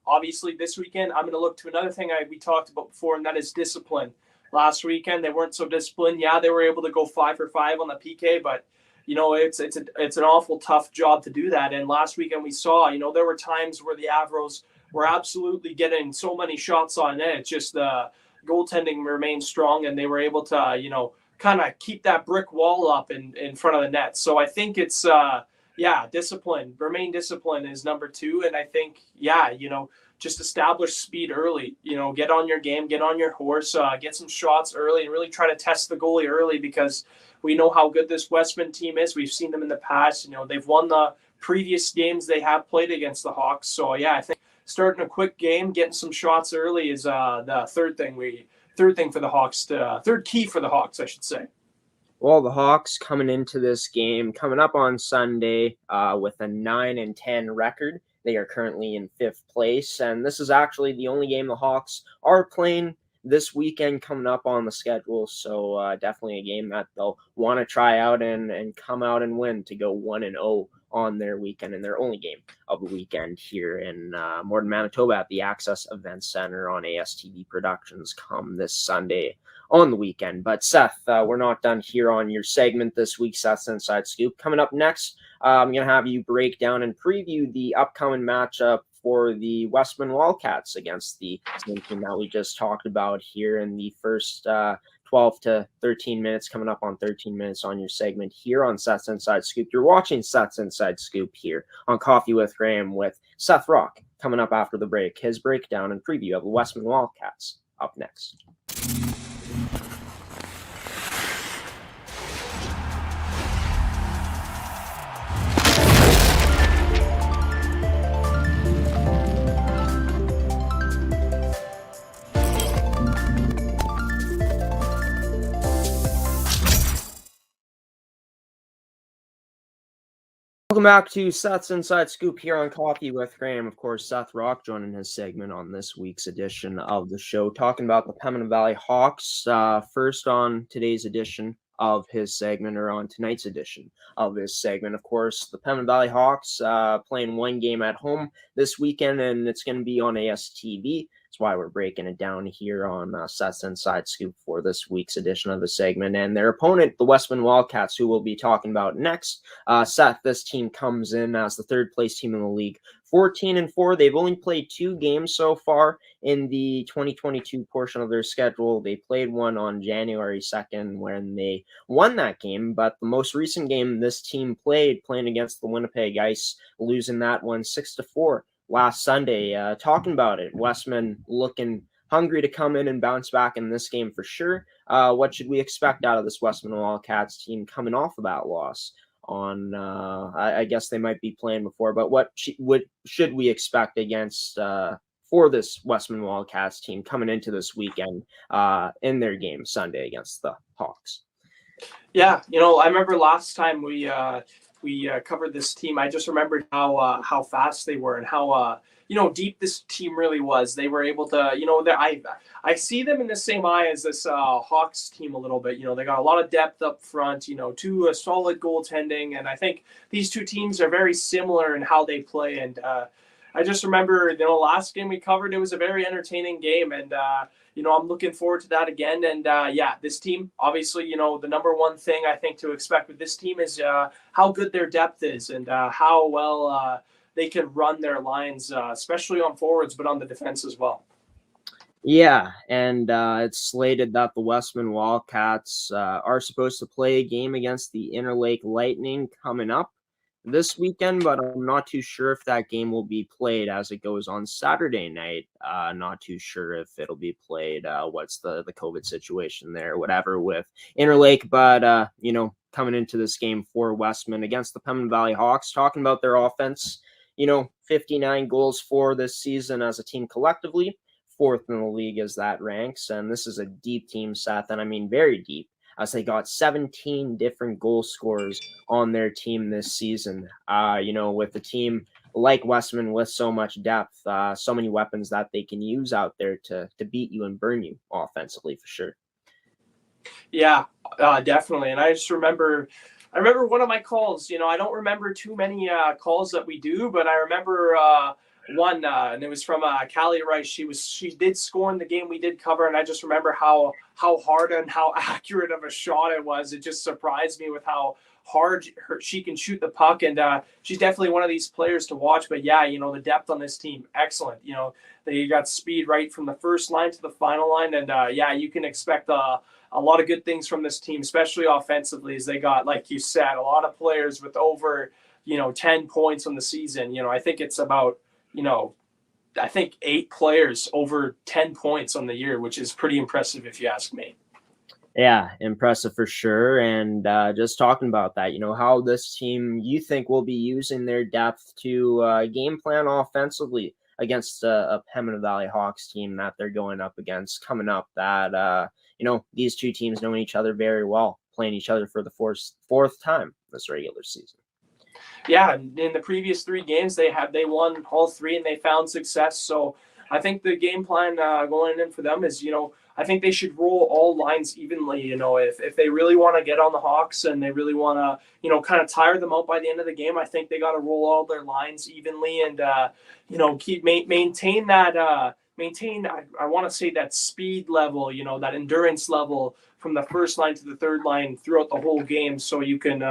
I: obviously this weekend, I'm going to look to another thing we talked about before, and that is discipline. Last weekend, they weren't so disciplined. Yeah, they were able to go 5 for 5 on the PK, but, it's an awful tough job to do that. And last weekend we saw, there were times where the Avros were absolutely getting so many shots on net. It's just the goaltending remained strong, and they were able to, kind of keep that brick wall up in front of the net. So I think it's, discipline. Remain disciplined is number 2. And I think, just establish speed early. Get on your game, get on your horse, get some shots early, and really try to test the goalie early, because we know how good this Westman team is. We've seen them in the past. They've won the previous games they have played against the Hawks. So, I think starting a quick game, getting some shots early is the third key for the Hawks, I should say.
A: Well, the Hawks coming into this game, coming up on Sunday with a 9-10 record. They are currently in 5th place, and this is actually the only game the Hawks are playing this weekend coming up on the schedule. So definitely a game that they'll want to try out and come out and win to go 1-0 on their weekend, and their only game of the weekend here in Morton, Manitoba at the Access Event Center on ASTV Productions come this Sunday on the weekend. But Seth, we're not done here on your segment this week, Seth's Inside Scoop. Coming up next, I'm going to have you break down and preview the upcoming matchup for the Westman Wildcats against the same team that we just talked about here in the first 12 to 13 minutes, coming up on 13 minutes on your segment here on Seth's Inside Scoop. You're watching Seth's Inside Scoop here on Coffee with Graeme with Seth Rock coming up after the break. His breakdown and preview of the Westman Wildcats up next. Welcome back to Seth's Inside Scoop here on Coffee with Graeme. Of course, Seth Rock joining his segment on this week's edition of the show, talking about the Pembina Valley Hawks. First on today's edition of his segment, or on tonight's edition of his segment. Of course, the Pembina Valley Hawks playing one game at home this weekend, and it's going to be on ASTV. That's why we're breaking it down here on Seth's Inside Scoop for this week's edition of the segment. And their opponent, the Westman Wildcats, who we'll be talking about next. Seth, this team comes in as the third place team in the league, 14-4. They've only played 2 games so far in the 2022 portion of their schedule. They played one on January 2nd when they won that game, but the most recent game this team playing against the Winnipeg Ice, losing that one 6-4 last Sunday. Talking about it, Westman looking hungry to come in and bounce back in this game for sure. What should we expect out of this Westman Wildcats team coming off of that loss? I guess they might be playing before, but what should we expect against for this Westman Wildcats team coming into this weekend in their game Sunday against the Hawks?
I: Yeah, I remember last time we covered this team. I just remembered how fast they were and how deep this team really was. They were able to, I see them in the same eye as this Hawks team a little bit. They got a lot of depth up front, two solid goaltending, and I think these two teams are very similar in how they play. And I just remember, last game we covered, it was a very entertaining game, and I'm looking forward to that again. And this team, obviously, the number one thing I think to expect with this team is how good their depth is and how well they can run their lines, especially on forwards, but on the defense as well.
A: Yeah, and it's slated that the Westman Wildcats are supposed to play a game against the Interlake Lightning coming up this weekend, but I'm not too sure if that game will be played as it goes on Saturday night. Not too sure if it'll be played. What's the COVID situation there, whatever with Interlake, but coming into this game for Westman against the Pembina Valley Hawks, talking about their offense, 59 goals for this season as a team collectively, fourth in the league as that ranks, and this is a deep team, Seth, and I mean very deep, as they got 17 different goal scorers on their team this season. With a team like Westman with so much depth, so many weapons that they can use out there to beat you and burn you offensively for sure.
I: Yeah, definitely. And I remember one of my calls, I don't remember too many calls that we do, but I remember one, and it was from Kyleigh Rice. She did score in the game we did cover, and I just remember how hard and how accurate of a shot it was. It just surprised me with how hard she can shoot the puck, and she's definitely one of these players to watch. But yeah, the depth on this team, excellent. They got speed right from the first line to the final line, and you can expect a lot of good things from this team, especially offensively, as they got, like you said, a lot of players with over 10 points on the season. I think it's about 8 players over 10 points on the year, which is pretty impressive if you ask me.
A: Yeah, impressive for sure. And just talking about that, how this team you think will be using their depth to game plan offensively against a Pembina Valley Hawks team that they're going up against coming up, that, these two teams know each other very well, playing each other for the fourth time this regular season.
I: Yeah, in the previous 3 games they won all 3 and they found success. So I think the game plan going in for them is, I think they should roll all lines evenly. If they really want to get on the Hawks and they really want to, kind of tire them out by the end of the game, I think they got to roll all their lines evenly and, maintain that, I want to say that speed level, that endurance level from the first line to the third line throughout the whole game, so you can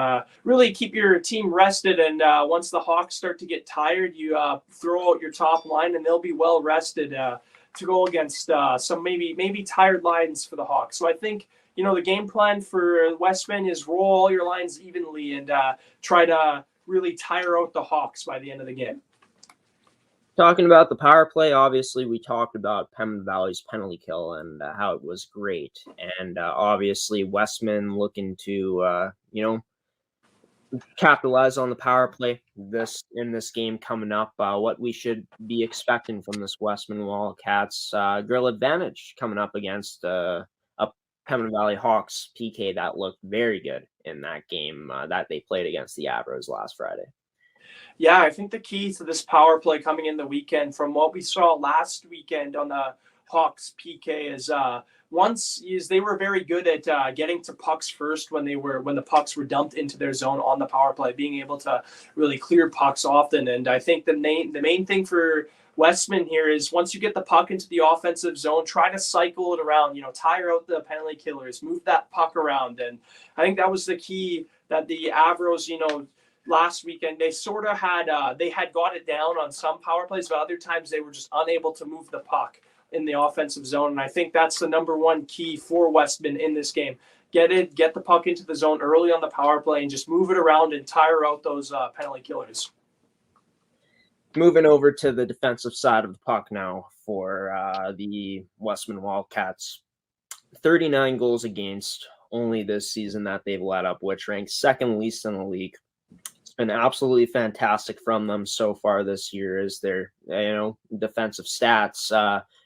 I: really keep your team rested. And once the Hawks start to get tired, you throw out your top line and they'll be well rested to go against some maybe tired lines for the Hawks. So I think, the game plan for Westman is roll all your lines evenly and try to really tire out the Hawks by the end of the game.
A: Talking about the power play, obviously we talked about Pembina Valley's penalty kill and how it was great. And obviously Westman looking to, capitalize on the power play in this game coming up. What we should be expecting from this Westman Wildcats girl advantage coming up against a Pembina Valley Hawks PK that looked very good in that game that they played against the Avros last Friday.
I: Yeah, I think the key to this power play coming in the weekend, from what we saw last weekend on the Hawks PK, is they were very good at getting to pucks first when the pucks were dumped into their zone on the power play, being able to really clear pucks often. And I think the main thing for Westman here is once you get the puck into the offensive zone, try to cycle it around, tire out the penalty killers, move that puck around. And I think that was the key that the Avros, last weekend, they sort of had got it down on some power plays, but other times they were just unable to move the puck in the offensive zone. And I think that's the number one key for Westman in this game. Get the puck into the zone early on the power play and just move it around and tire out those penalty killers.
A: Moving over to the defensive side of the puck now for the Westman Wildcats. 39 goals against only this season that they've let up, which ranks second least in the league. Been absolutely fantastic from them so far this year is their, defensive stats.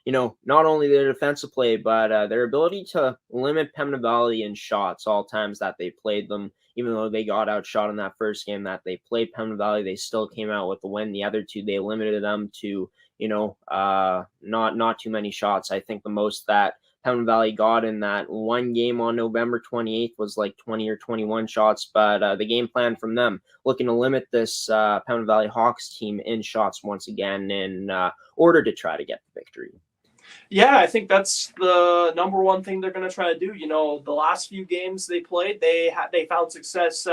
A: Not only their defensive play, but their ability to limit Pembina Valley in shots all times that they played them. Even though they got outshot in that first game that they played Pembina Valley, they still came out with the win. The other 2, they limited them to, not too many shots. I think the most that Pembina Valley got in that one game on November 28th was like 20 or 21 shots, but the game plan from them looking to limit this Pembina Valley Hawks team in shots once again in order to try to get the victory.
I: Yeah, I think that's the number one thing they're going to try to do. The last few games they played, they found success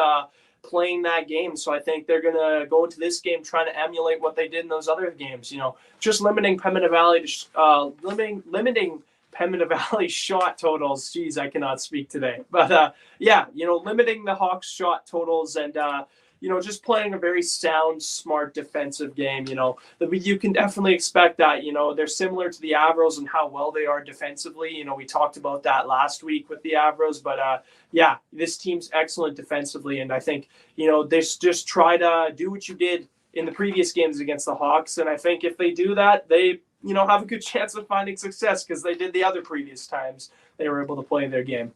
I: playing that game. So I think they're going to go into this game trying to emulate what they did in those other games. Just limiting Pembina Valley to limiting Pembina Valley shot totals. Geez, I cannot speak today. But limiting the Hawks shot totals and just playing a very sound, smart defensive game. You can definitely expect that. They're similar to the Avros and how well they are defensively. We talked about that last week with the Avros, but this team's excellent defensively, and I think they just try to do what you did in the previous games against the Hawks, and I think if they do that, they have a good chance of finding success because they did the other previous times they were able to play their game.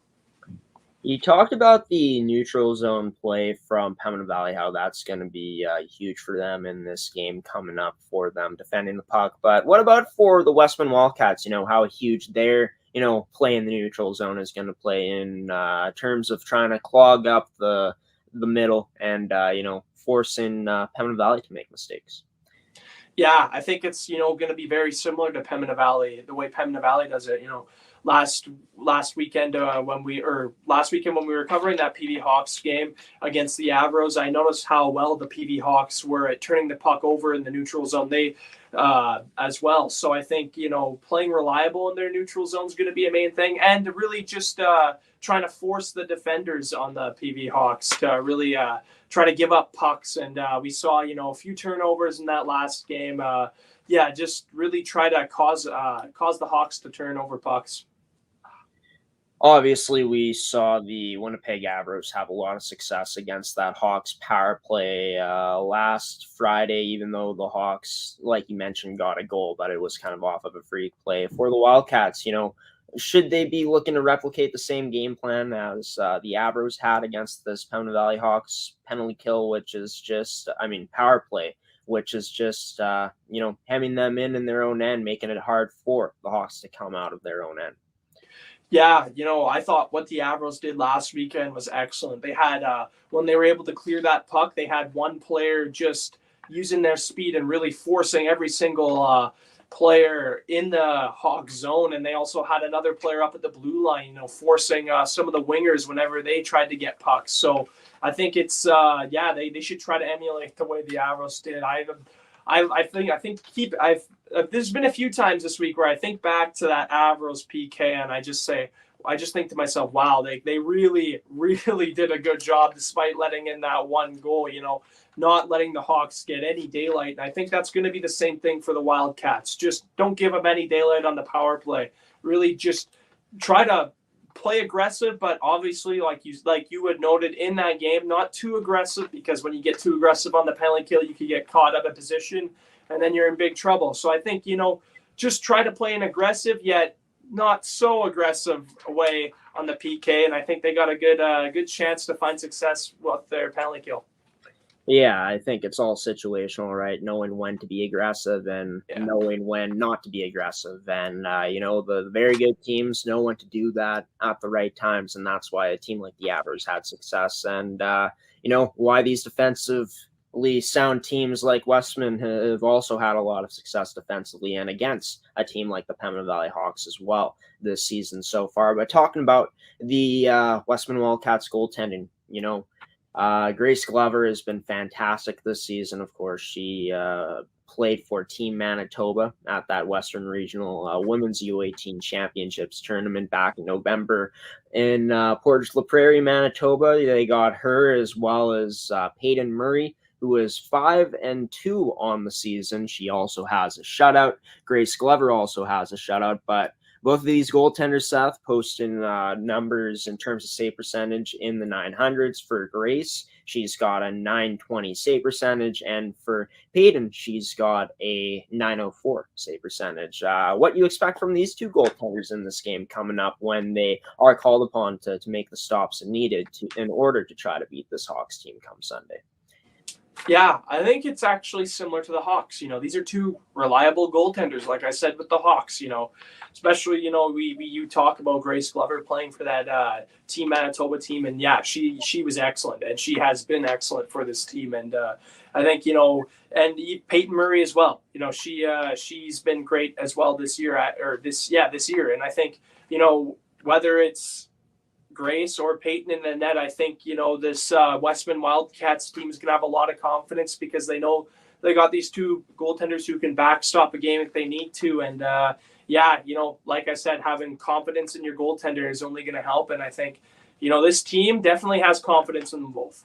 A: You talked about the neutral zone play from Pembina Valley, how that's going to be huge for them in this game coming up for them defending the puck. But what about for the Westman Wildcats? How huge their play in the neutral zone is going to play in terms of trying to clog up the middle and forcing Pembina Valley to make mistakes.
I: Yeah, I think it's going to be very similar to Pembina Valley, the way Pembina Valley does it. Last weekend when we were covering that PV Hawks game against the Avros, I noticed how well the PV Hawks were at turning the puck over in the neutral zone. They as well. So I think playing reliable in their neutral zone is going to be a main thing, and really just trying to force the defenders on the PV Hawks to really try to give up pucks. And we saw a few turnovers in that last game. Just really try to cause the Hawks to turn over pucks.
A: Obviously, we saw the Winnipeg Avros have a lot of success against that Hawks power play last Friday, even though the Hawks, like you mentioned, got a goal, but it was kind of off of a freak play. For the Wildcats, should they be looking to replicate the same game plan as the Avros had against this Pembina Valley Hawks penalty kill, which is just, power play, which is just, hemming them in their own end, making it hard for the Hawks to come out of their own end?
I: Yeah, I thought what the Avros did last weekend was excellent. They had, when they were able to clear that puck, they had one player just using their speed and really forcing every single player in the Hawk zone. And they also had another player up at the blue line, forcing some of the wingers whenever they tried to get pucks. So I think it's, they should try to emulate the way the Avros did. There's been a few times this week where I think back to that Avros PK and I just think to myself, wow, they really, really did a good job despite letting in that one goal, not letting the Hawks get any daylight. And I think that's going to be the same thing for the Wildcats. Just don't give them any daylight on the power play. Really just try to play aggressive, but obviously, like you had noted in that game, not too aggressive, because when you get too aggressive on the penalty kill, you could get caught out of position, and then you're in big trouble. So I think just try to play an aggressive yet not so aggressive way on the PK, and I think they got a good chance to find success with their penalty kill.
A: Yeah, I think it's all situational, right? Knowing when to be aggressive and knowing when not to be aggressive. And, the very good teams know when to do that at the right times. And that's why a team like the Avros had success. And, why these defensively sound teams like Westman have also had a lot of success defensively and against a team like the Pembina Valley Hawks as well this season so far. But talking about the Westman Wildcats goaltending, Grace Glover has been fantastic this season. Of course, she played for Team Manitoba at that Western Regional Women's U18 Championships tournament back in November in Portage La Prairie, Manitoba. They got her as well as Peyton Murray, who is 5-2 on the season. She also has a shutout. Grace Glover also has a shutout, but both of these goaltenders, Seth, posting numbers in terms of save percentage in the 900s. For Grace, she's got a 920 save percentage, and for Peyton, she's got a 904 save percentage. What you expect from these two goaltenders in this game coming up when they are called upon to make the stops needed in order to try to beat this Hawks team come Sunday?
I: Yeah, I think it's actually similar to the Hawks. These are two reliable goaltenders, like I said with the Hawks. Especially you talk about Grace Glover playing for that Team Manitoba team, and she was excellent, and she has been excellent for this team. And I think and Peyton Murray as well. She's been great as well this year. This year, and I think whether it's Grace or Peyton in the net, I think, this Westman Wildcats team is going to have a lot of confidence because they know they got these two goaltenders who can backstop a game if they need to. And like I said, having confidence in your goaltender is only going to help. And I think, this team definitely has confidence in them both.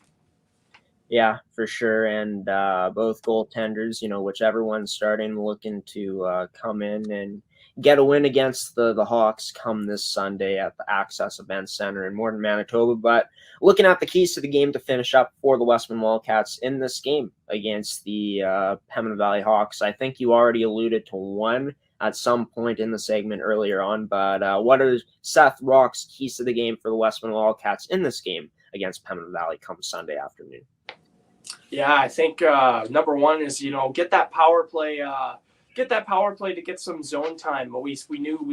A: Yeah, for sure. And both goaltenders, whichever one's starting, looking to come in and get a win against the Hawks come this Sunday at the Access Event Center in Morton, Manitoba. But looking at the keys to the game to finish up for the Westman Wildcats in this game against the Pembina Valley Hawks, I think you already alluded to one at some point in the segment earlier on. But what are Seth Rock's keys to the game for the Westman Wildcats in this game against Pembina Valley come Sunday afternoon?
I: Yeah, I think number one is, get that power play. Get that power play to get some zone time. We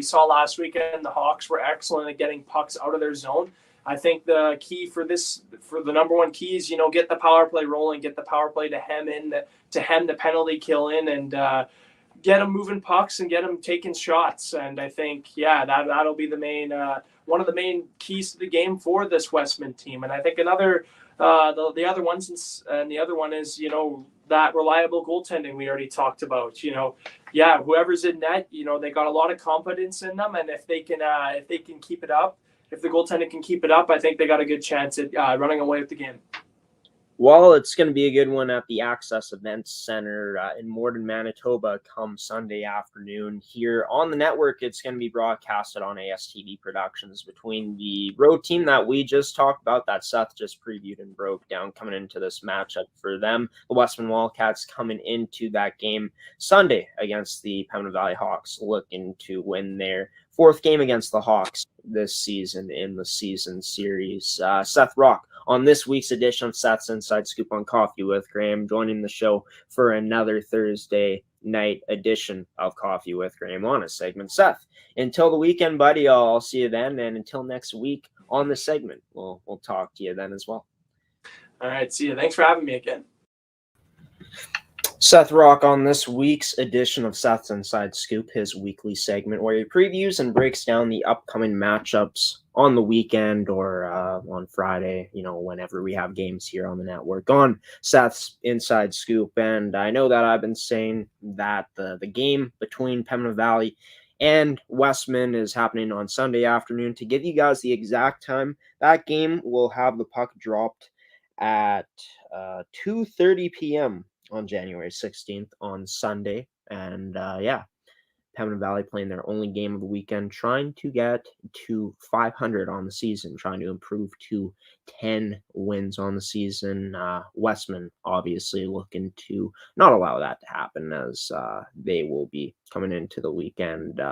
I: saw last weekend the Hawks were excellent at getting pucks out of their zone. I think the key for the number one key is, get the power play rolling, get the power play to hem the penalty kill in, and get them moving pucks and get them taking shots. And I think, that'll be the main one of the main keys to the game for this Westman team. And I think another the other ones, and the other one is, that reliable goaltending we already talked about. Whoever's in net, they got a lot of confidence in them, and if they can keep it up, if the goaltending can keep it up, I think they got a good chance at running away with the game.
A: Well, it's going to be a good one at the Access Events Center in Morton, Manitoba come Sunday afternoon. Here on the network, it's going to be broadcasted on ASTV Productions between the road team that we just talked about, that Seth just previewed and broke down, coming into this matchup for them. The Westman Wildcats coming into that game Sunday against the Pembina Valley Hawks, looking to win their fourth game against the Hawks this season in the season series. Seth Rock on this week's edition of Seth's Inside Scoop on Coffee with Graeme, joining the show for another Thursday night edition of Coffee with Graeme on a segment. Seth, until the weekend, buddy, I'll see you then. And until next week on the segment, we'll talk to you then as well.
I: All right, see you. Thanks for having me again.
A: Seth Rock on this week's edition of Seth's Inside Scoop, his weekly segment where he previews and breaks down the upcoming matchups on the weekend or on Friday, whenever we have games here on the network on Seth's Inside Scoop. And I know that I've been saying that the game between Pembina Valley and Westman is happening on Sunday afternoon. To give you guys the exact time, that game will have the puck dropped at 2:30 p.m. on January 16th on Sunday. And Pembina Valley playing their only game of the weekend, trying to get to 500 on the season, trying to improve to 10 wins on the season. Westman obviously looking to not allow that to happen, as they will be coming into the weekend.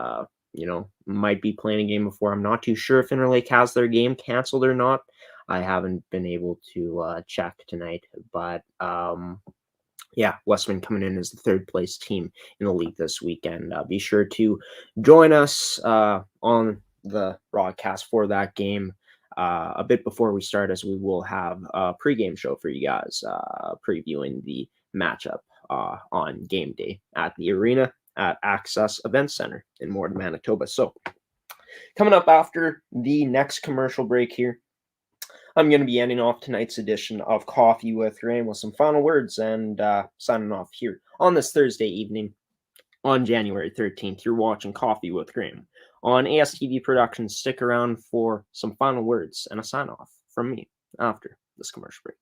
A: Might be playing a game before. I'm not too sure if Interlake has their game canceled or not. I haven't been able to check tonight, but Westman coming in as the third place team in the league this weekend. Be sure to join us on the broadcast for that game a bit before we start, as we will have a pregame show for you guys previewing the matchup on game day at the arena at Access Event Center in Morton, Manitoba. So coming up after the next commercial break here, I'm going to be ending off tonight's edition of Coffee with Graeme with some final words and signing off here on this Thursday evening on January 13th. You're watching Coffee with Graeme on ASTV Productions. Stick around for some final words and a sign off from me after this commercial break.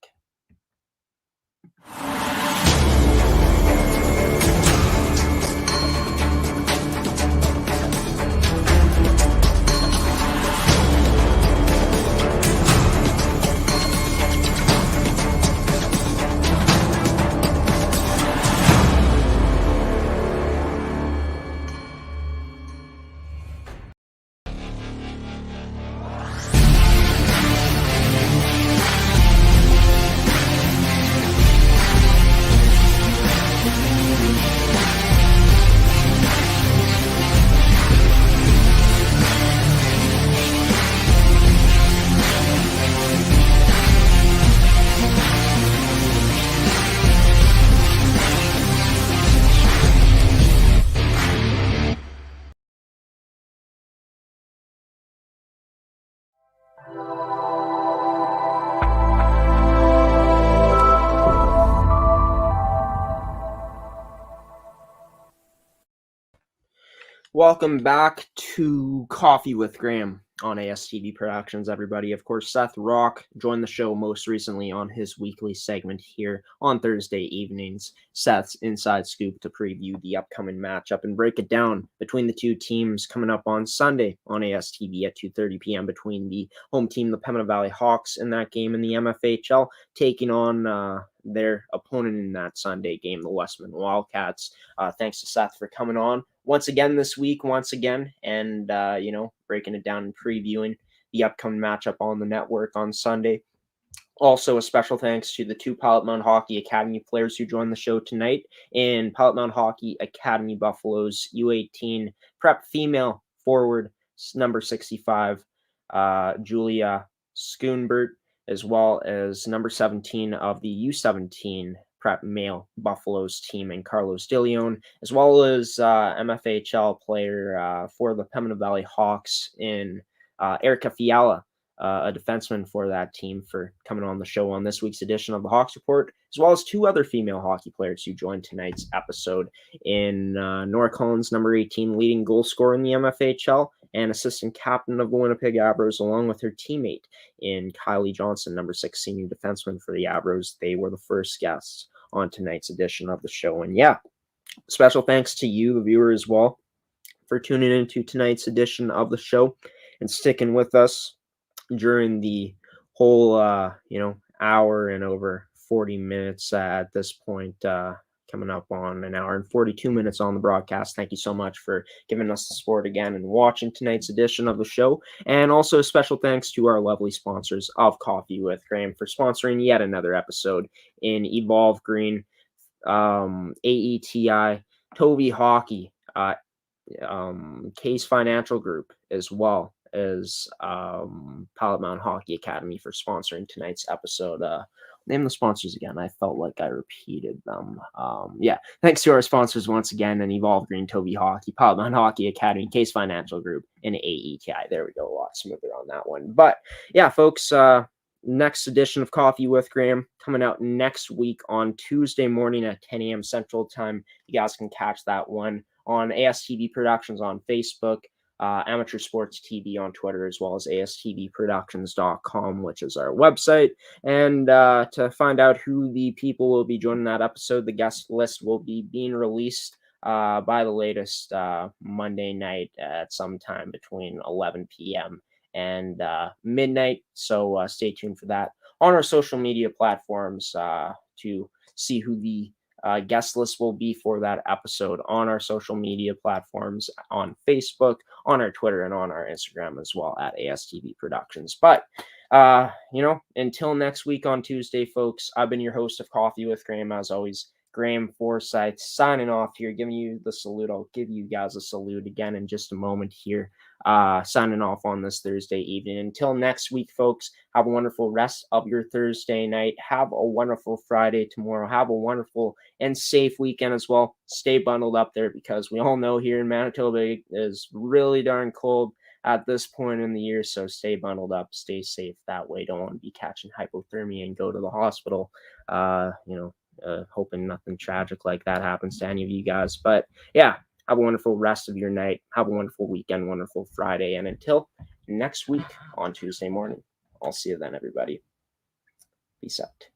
A: Welcome back to Coffee with Graeme on ASTV Productions, everybody. Of course, Seth Rock joined the show most recently on his weekly segment here on Thursday evenings, Seth's Inside Scoop, to preview the upcoming matchup and break it down between the two teams coming up on Sunday on ASTV at 2:30 p.m. between the home team, the Pembina Valley Hawks, in that game in the MFHL, taking on their opponent in that Sunday game, the Westman Wildcats. Thanks to Seth for coming on once again this week, and breaking it down and previewing the upcoming matchup on the network on Sunday. Also, a special thanks to the two Pilot Mound Hockey Academy players who joined the show tonight. In Pilot Mound Hockey Academy Buffalo's U18 prep female forward, number 65, Julia Schoonbaert, as well as number 17 of the U17 prep male Buffaloes team, and Carlos DeLeon, as well as MFHL player for the Pembina Valley Hawks in Erica Fijala, a defenseman for that team, for coming on the show on this week's edition of the Hawks Report, as well as two other female hockey players who joined tonight's episode in Norah Collins, number 18, leading goal scorer in the MFHL, and assistant captain of the Winnipeg Avros, along with her teammate in Kyleigh Johnson, number 6, senior defenseman for the Avros. They were the first guests on tonight's edition of the show. And yeah, special thanks to you, the viewer, as well, for tuning into tonight's edition of the show and sticking with us during the whole, hour and over 40 minutes at this point, coming up on an hour and 42 minutes on the broadcast. Thank you so much for giving us the support again and watching tonight's edition of the show. And also special thanks to our lovely sponsors of Coffee with Graeme for sponsoring yet another episode in Evolve Green, AETI, Toby Hockey, Case Financial Group, as well as Pilot Mound Hockey Academy for sponsoring tonight's episode. Name the sponsors again. I felt like I repeated them. Thanks to our sponsors once again, and Evolve Green, Toby Hockey, Pilot Mound Hockey Academy, Case Financial Group, and AETI. There we go. A lot smoother on that one. But yeah, folks, next edition of Coffee with Graeme coming out next week on Tuesday morning at 10 a.m. Central Time. You guys can catch that one on ASTV Productions on Facebook, Amateur Sports TV on Twitter, as well as astvproductions.com, which is our website. And to find out who the people will be joining that episode, the guest list will be being released by the latest Monday night at some time between 11 p.m. and midnight. So stay tuned for that on our social media platforms to see who the guest list will be for that episode, on our social media platforms, on Facebook, on our Twitter, and on our Instagram as well at ASTV Productions. But until next week on Tuesday, folks, I've been your host of Coffee with Graeme, as always, Graeme Forsyth, signing off here, giving you the salute. I'll give you guys a salute again in just a moment here, signing off on this Thursday evening. Until next week, folks, have a wonderful rest of your Thursday night. Have a wonderful Friday tomorrow. Have a wonderful and safe weekend as well. Stay bundled up there, because we all know here in Manitoba is really darn cold at this point in the year. So stay bundled up, stay safe. That way, don't want to be catching hypothermia and go to the hospital, hoping nothing tragic like that happens to any of you guys. But yeah, have a wonderful rest of your night. Have a wonderful weekend, wonderful Friday. And until next week on Tuesday morning, I'll see you then, everybody. Peace out.